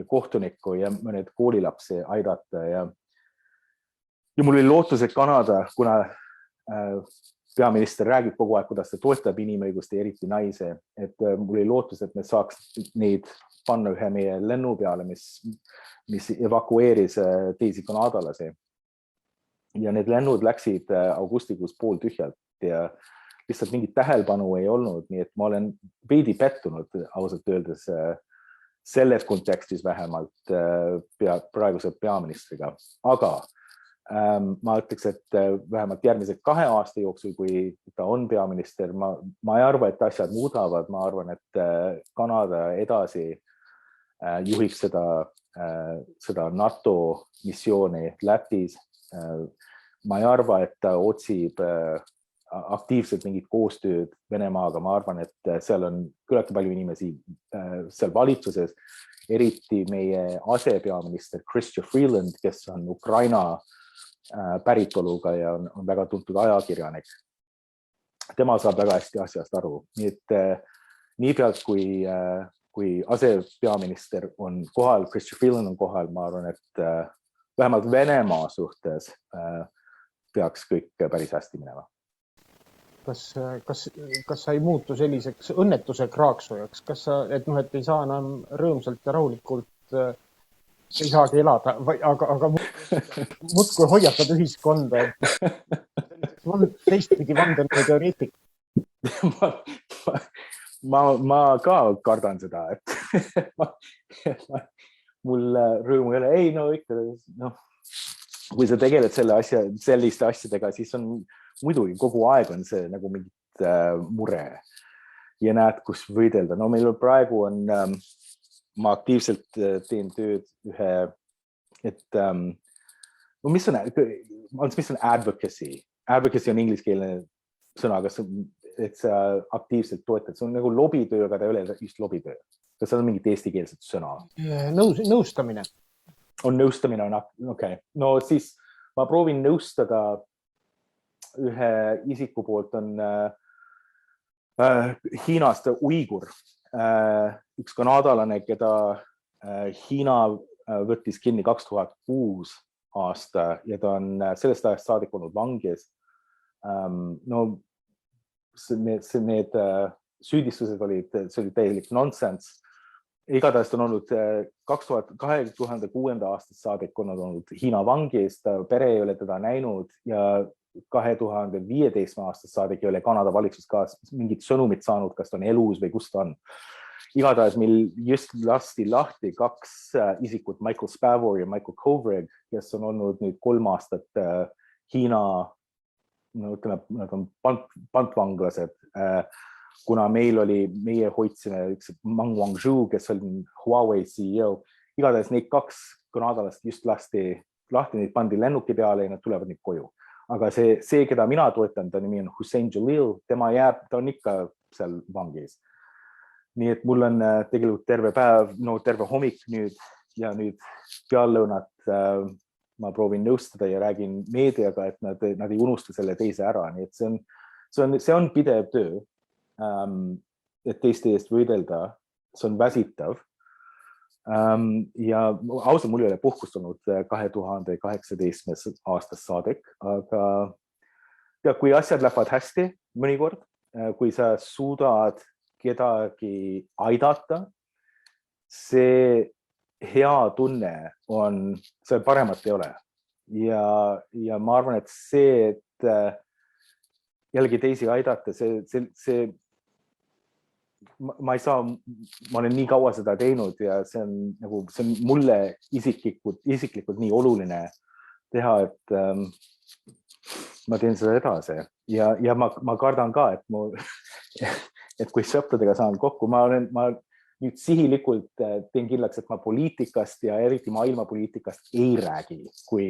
kohtunikku ja mõned koolilapsi aidata ja mul oli lootus, et Kanada, kuna peaminister räägib kogu aeg, kuidas ta toetab inimõiguste, eriti naise, et mul oli lootus, et me saaks neid panna ühe meie lennu peale, mis evakueeris teisi kanadalasi. Ja need lennud läksid augustikuus pooltühjalt ja lihtsalt mingit tähelepanu ei olnud, nii et ma olen veidi pettunud ausalt öeldes selles kontekstis vähemalt praeguse peaministriga. Aga ma ütleks, et vähemalt järgmised 2 aasta jooksul, kui ta on peaminister, ma ei arva, et asjad muudavad, ma arvan, et Kanada edasi juhiks seda NATO missiooni Lätis. Ma ei arva, et ta otsib aktiivselt mingit koostööd Venemaaga. Ma arvan, et seal on küllaltki palju inimesi seal valitsuses, eriti meie asepeaminister Chrystia Freeland, kes on Ukraina päritoluga ja on väga tuntud ajakirjanik. Tema saab väga hästi asjast aru. Nii et niipealt, kui asepeaminister on kohal, Chrystia Freeland on kohal, ma arvan, et vähemalt Venemaa suhtes peaks kõik päris hästi minema. Kas sa ei muutu selliseks õnnetuse kraaksujaks? Et ei saa enam rõõmsalt ja rahulikult, ei saagi elada, aga muudkui hoiatad ühiskonda, et teistpidi vandenõuteoreetik. Ma ka kardan seda, et mul rõõmu ei ole. Ei, no ikka, kui sa tegeled selliste asjadega, siis on muidugi kogu aeg on see nagu mingit mure ja näed, kus võidelda. No meil praegu on, ma aktiivselt teen tööd mis on advocacy? Advocacy on ingliskeelne sõna, et sa aktiivselt toetad. See on nagu lobitöö, aga ta ei ole just lobitöö. Kas see on mingit eestikeelset sõna? Nõustamine. Nõustamine on, okei. No siis ma proovin nõustada ühe isiku poolt on Hiinast Uigur, üks kanadalane, keda Hiina võttis kinni 2006 aasta ja ta on sellest ajast saadik olnud vangis. No need süüdistused olid täielik nonsense. Igatahes on olnud 2006. aastast saadik olnud Hiina vangis, ta pere ei ole teda näinud ja 2015 aastast saadik ei ole Kanada valitsus ka mingit sõnumit saanud, kas ta on elus või kus ta on. Igatahes meil just lasti lahti 2 isikut, Michael Spavor ja Michael Kovrig, kes on olnud nüüd 3 aastat Hiina, nad on pantvanglased, kuna meie hoidsime üks Meng Wanzhou, kes on Huawei CEO. Igatahes neid 2 kanadalast just lasti lahti, neid pandi lennuki peale ja nad tulevad nüüd koju. Aga see, keda mina toetan, ta nimi on Hussein Jalil, ta on ikka seal vangis. Nii et mul on tegelikult terve päev, terve hommik nüüd ja nüüd peallõunat ma proovin nõustada ja räägin meediaga, et nad ei unusta selle teise ära. Nii et see on pidev töö, et teiste eest võidelda, see on väsitav. Ja ausalt mul ei ole puhkust olnud 2018 aastast saadik, aga kui asjad lähevad hästi mõnikord, kui sa suudad kedagi aidata, see hea tunne on, see paremat ei ole. Ja ma arvan, et see, et jällegi teisi aidata, ma olen nii kaua seda teinud ja see on mulle isiklikult nii oluline teha, et ma teen seda edasi. Ja ma kardan ka, et kui sõpradega saan kokku, ma nüüd sihilikult teen kindlaks, et ma poliitikast ja eriti maailmapoliitikast ei räägi, kui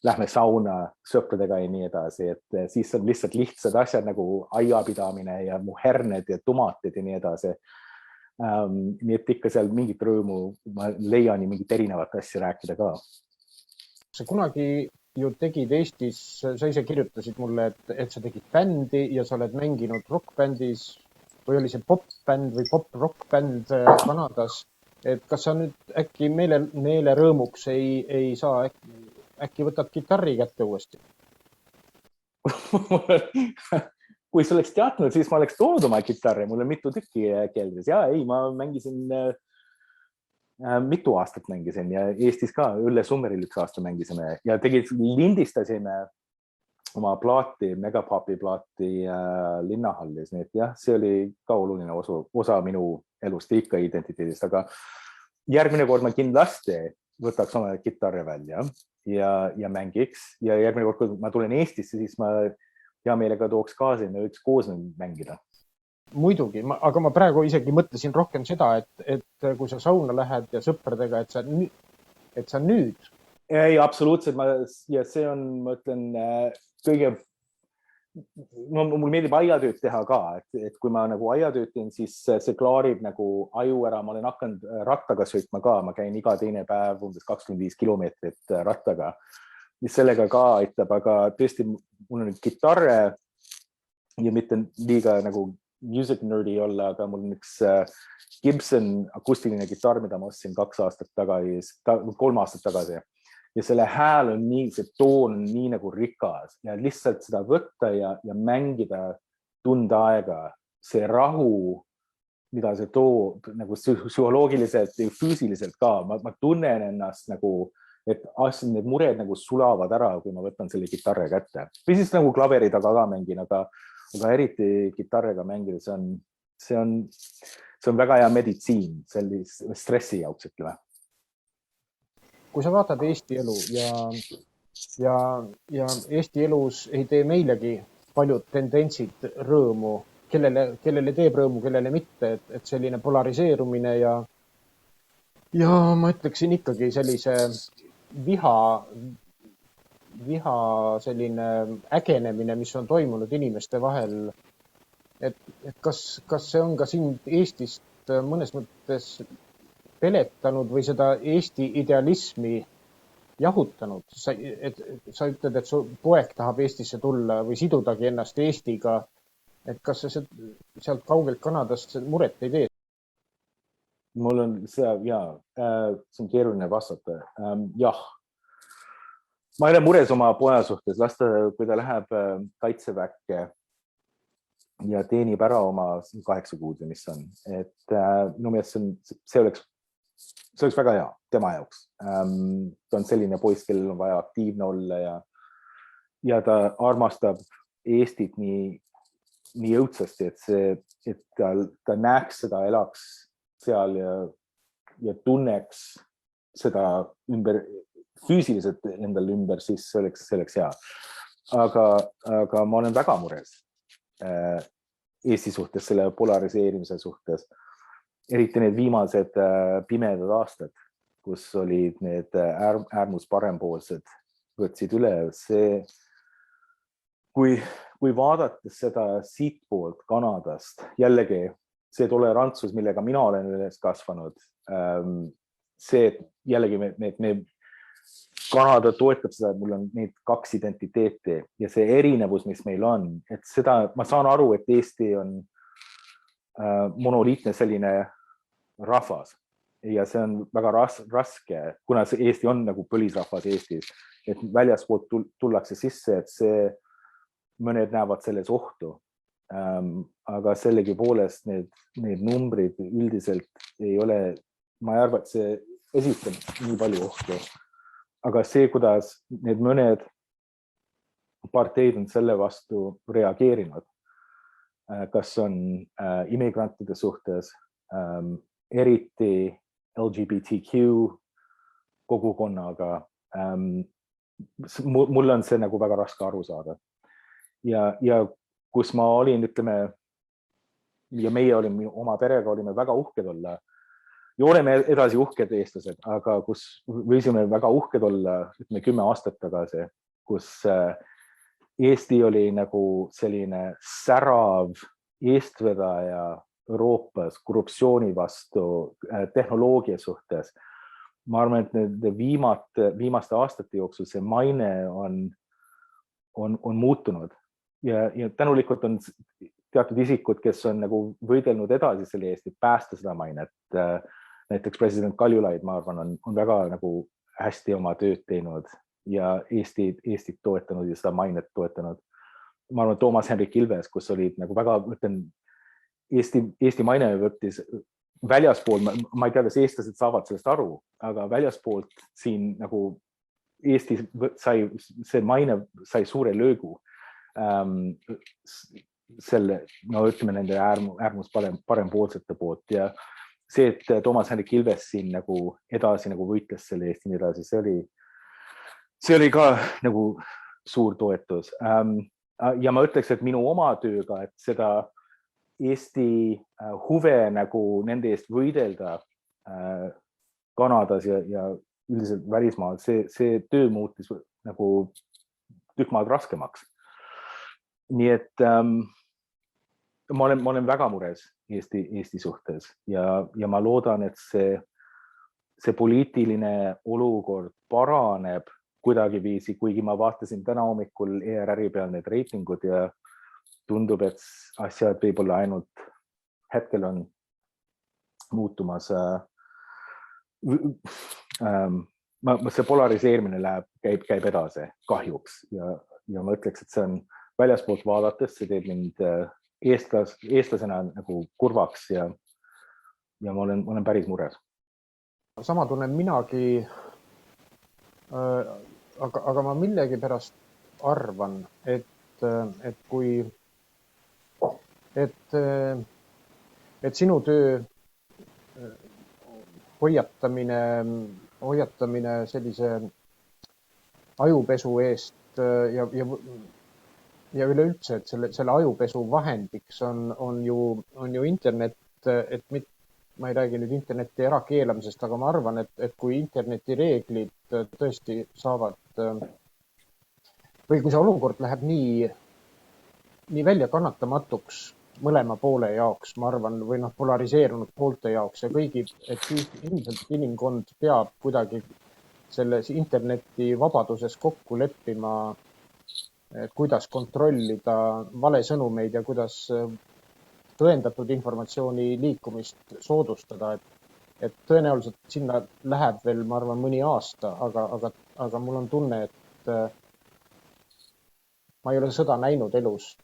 lähme sauna sõpradega ja nii edasi, et siis on lihtsalt lihtsad asjad nagu aiapidamine ja mu herned ja tomatid ja nii edasi. Nii et ikka seal mingit rõõmu ma leian ja mingit erinevat asja rääkida ka. Sa kunagi ju tegid Eestis, sa ise kirjutasid mulle, et sa tegid bändi ja sa oled mänginud rockbändis või oli see pop-bänd või pop-rock-bänd Kanadas. Et kas sa nüüd äkki meele rõõmuks ei saa, äkki võtad kitarri kätte uuesti? kui sa oleks teatnud, siis ma oleks toonud oma kitarri, mul on mitu tükki keldris ja ei, ma mängisin mitu aastat mängisin ja Eestis ka Ülle Summeril üks aasta mängisime ja tegelikult lindistasime oma plaati, Megapopi plaati linnahallis, nii et jah, see oli ka oluline osa minu elust ja ikka identiteedist, aga järgmine kord ma kindlasti võtaks oma kitarri välja ja mängiks ja järgmine kord, kui ma tulen Eestisse, siis ma hea meelega tooks kaasa ja me võiks koos mängida. Muidugi, aga ma praegu isegi mõtlesin rohkem seda, et kui sa sauna lähed ja sõpradega, et sa nüüd. Ei, absoluutselt. Ja see on, ma ütlen, kõige, mul meeldib aiatööd teha ka, et kui ma nagu aiatööd teen, siis see klaarib nagu aju ära. Ma olen hakanud rattaga sõitma ka, ma käin iga teine päev umbes 25 kilomeetrit rattaga, mis sellega ka aitab, aga tõesti mul on kitarre ja mitte liiga nagu music nerdy olla, aga mul on üks Gibson akustiline kitarr, mida ma ostsin 3 aastat tagasi. Ja selle hääl on nii, see toon on nii nagu rikas ja lihtsalt seda võtta ja mängida tund aega, see rahu, mida see toob nagu psühholoogiliselt ja füüsiliselt ka. Ma tunnen ennast nagu, et need mured nagu sulavad ära, kui ma võtan selle kitarre kätte. Või siis nagu klaveri taga ka mängin, aga eriti kitarriga mängida, see on väga hea meditsiin sellise stressi jaoks, ütleme. Kui sa vaatad Eesti elu ja Eesti elus ei tee meilegi paljud tendentsid rõõmu, kellele teeb rõõmu, kellele mitte, et selline polariseerumine ja ma ütleksin ikkagi sellise viha selline ägenemine, mis on toimunud inimeste vahel, et kas see on ka sind Eestist mõnes mõttes peletanud või seda Eesti idealismi jahutanud? Sa ütled, et su poeg tahab Eestisse tulla või sidudagi ennast Eestiga, et kas sa sealt kaugelt Kanadast muret ei tee? Mul on see on keeruline vastata. Jah. Ma ei ole mures oma poja suhtes, lasta, kui ta läheb kaitseväkke ja teenib ära oma 8 kuud või mis on. Et minu meelest see oleks väga hea tema jaoks. Ta on selline poiss, kellel on vaja aktiivne olla ja ta armastab Eestit nii õudsasti, et ta näeks seda, elaks seal ja tunneks seda füüsiliselt endal ümber, siis see oleks hea. Aga ma olen väga mures Eesti suhtes, selle polariseerimise suhtes. Eriti need viimased pimedad aastad, kus olid need äärmus parempoolsed võtsid üle. Kui vaadates seda siitpoolt Kanadast, jällegi see tolerantsus, millega mina olen üles kasvanud, see jällegi me Kanada toetab seda, et mul on neid 2 identiteeti ja see erinevus, mis meil on, et seda, ma saan aru, et Eesti on monoliitne selline rahvas ja see on väga raske, kuna Eesti on nagu põlisrahvas Eestis, et väljaspoolt tullakse sisse, et mõned näevad selles ohtu. Aga sellegi poolest need numbrid üldiselt ei ole, ma ei arva, et see esitab nii palju ohtu. Aga see, kuidas need mõned parteid on selle vastu reageerinud, kas on immigrantide suhtes, eriti LGBTQ kogukonnaga, mul on see nagu väga raske aru saada. Ja kus ma olin, ütleme, ja meie olime oma perega, olime väga uhked olla, ja oleme edasi uhked eestlased, aga kus võisime väga uhked olla 10 aastat tagasi, kus Eesti oli nagu selline särav eestvedaja Euroopas korruptsiooni vastu, tehnoloogia suhtes. Ma arvan, et viimaste aastate jooksul see maine on muutunud ja tänulikult on teatud isikud, kes on nagu võidelnud edasi selle eest, et päästa seda mainet. Näiteks president Kaljulaid, ma arvan, on väga nagu hästi oma tööd teinud ja Eestit toetanud ja seda mainet toetanud. ma arvan, Toomas Hendrik Ilves, kus olid nagu väga, ütlen, Eesti maine võttis väljaspool, ma ei tea, kas eestlased saavad sellest aru, aga väljaspoolt siin nagu Eesti sai, see maine sai suure löögu selle, no ütleme nende äärmus parempoolsete poolt ja see, et Toomas Hendrik Ilves siin nagu edasi nagu võitles selle Eesti nii edasi, see oli ka nagu suur toetus. Ja ma ütleks, et minu oma tööga, et seda Eesti huve nagu nende eest võidelda Kanadas ja üldiselt välismaal, see töö muutis nagu tükk maad raskemaks. Nii et ma olen väga mures Eesti suhtes ja ma loodan, et see poliitiline olukord paraneb kuidagi viisi, kuigi ma vaatasin täna hommikul ERR-i peal need reitingud ja tundub, et asjad võib-olla ainult hetkel on muutumas. See polariseerimine käib edasi kahjuks ja ma ütleks, et see on väljaspoolt vaadates, see teeb mind eestlasena nagu kurvaks ja ma olen päris mures. Sama tunnen minagi, aga ma millegi pärast arvan, et kui et sinu töö hoiatamine sellise ajupesu eest ja üleüldse, et selle ajupesu vahendiks on ju internet, et ma ei räägi nüüd interneti ärakeelamisest, aga ma arvan, et kui interneti reeglid tõesti saavad või kui see olukord läheb nii välja kannatamatuks mõlema poole jaoks, ma arvan, või polariseerunud poolte jaoks ja kõigi, et ilmselt inimkond peab kuidagi selles interneti vabaduses kokku leppima, et kuidas kontrollida valesõnumeid ja kuidas tõendatud informatsiooni liikumist soodustada, et tõenäoliselt sinna läheb veel, ma arvan, mõni aasta, aga mul on tunne, et ma ei ole sõda näinud elus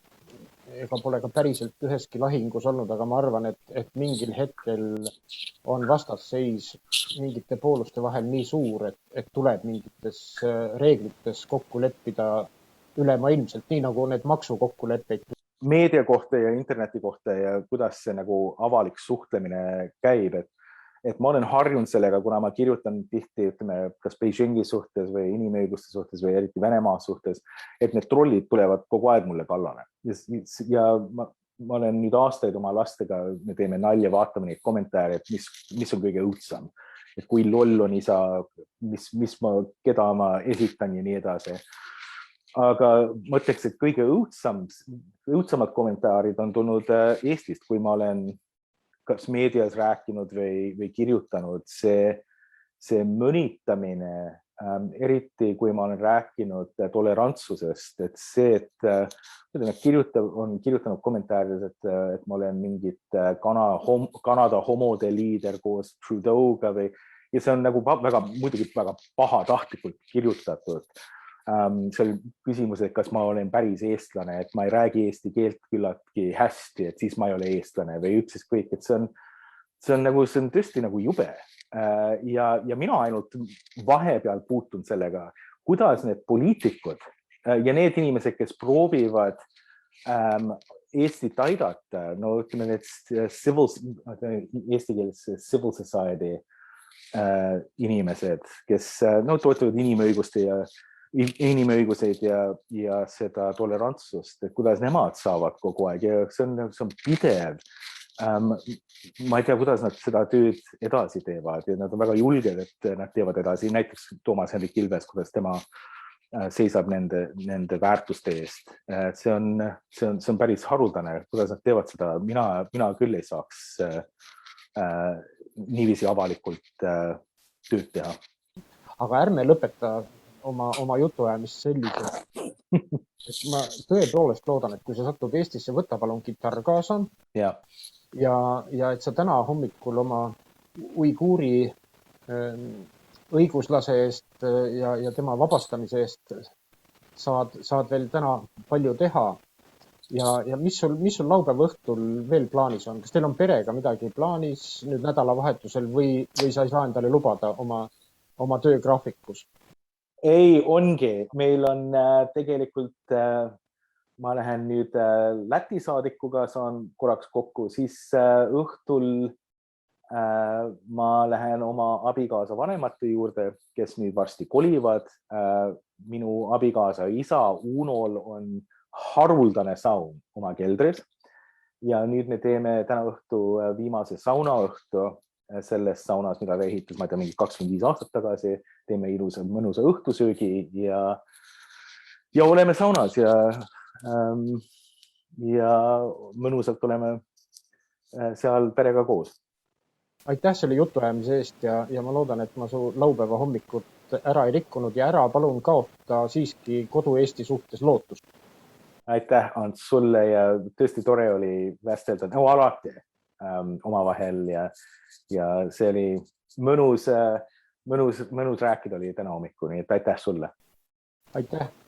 ega pole ka päriselt üheski lahingus olnud, aga ma arvan, et mingil hetkel on vastasseis mingite pooluste vahel nii suur, et tuleb mingites reeglites kokku leppida ülemaailmselt, nii nagu need maksukokkuleppeid. Meedia kohta ja interneti kohta ja kuidas see nagu avalik suhtlemine käib, et ma olen harjunud sellega, kuna ma kirjutan tihti, ütleme, kas Beijingi suhtes või inimõiguste suhtes või eriti Venemaa suhtes, et need trollid tulevad kogu aeg mulle kallale. Ja ma olen nüüd aastaid oma lastega, me teeme nalja, vaatame neid kommentaare, et mis on kõige õudsam. Et kui loll on isa, keda ma esitan ja nii edasi. Aga ma ütleks, et kõige õudsamad kommentaarid on tulnud Eestist, kui ma olen kas meedias rääkinud või kirjutanud, see mõnitamine, eriti kui ma olen rääkinud tolerantsusest, et see, et on kirjutanud kommentaarides, et ma olen mingit Kanada homode liider koos Trudeau'ga ja see on nagu muidugi väga pahatahtlikult kirjutatud. Seal küsimus, et kas ma olen päris eestlane, et ma ei räägi eesti keelt küllaltki hästi, et siis ma ei ole eestlane või üksis kõik, et see on tõesti nagu jube. Ja mina ainult vahepeal puutun sellega, kuidas need poliitikud ja need inimesed, kes proovivad Eestit aidata, no ütleme need eesti keeles civil society inimesed, kes toetavad inimõiguseid ja seda tolerantsust, et kuidas nemad saavad kogu aeg ja see on pidev. Ma ei tea, kuidas nad seda tööd edasi teevad ja nad on väga julged, et nad teevad edasi. Näiteks Toomas Hendrik Ilves, kuidas tema seisab nende väärtuste eest. See on päris haruldane, kuidas nad teevad seda. Mina küll ei saaks niiviisi avalikult tööd teha. Aga ärme lõpeta oma jutuajamist selliselt. Ma tõepoolest loodan, et kui sa satud Eestisse, võta palun kitarr kaasa ja et sa täna hommikul oma uiguuri õiguslase eest ja tema vabastamise eest saad veel täna palju teha ja mis sul laupäeva õhtul veel plaanis on? Kas teil on perega midagi plaanis nüüd nädalavahetusel või sa ei saa endale lubada oma töögraafikus? Ei, ongi. Meil on tegelikult, ma lähen nüüd Läti saadikuga, saan korraks kokku, siis õhtul ma lähen oma abikaasa vanemate juurde, kes nüüd varsti kolivad. Minu abikaasa isa Unol on haruldane saun oma keldris ja nüüd me teeme täna õhtu viimase saunaõhtu selles saunas, mida ta ehitas, ma ei tea, mingi 25 aastat tagasi. Teeme mõnusa õhtusöögi ja oleme saunas ja mõnusalt oleme seal perega koos. Aitäh selle jutuajamise eest ja ma loodan, et ma su laupäeva hommikut ära ei rikkunud ja ära palun kaota siiski kodu Eesti suhtes lootust. Aitäh, Ants, sulle ja tõesti tore oli vestelda alati omavahel ja see oli mõnus rääkida oli täna hommikul, nii et aitäh sulle. Aitäh.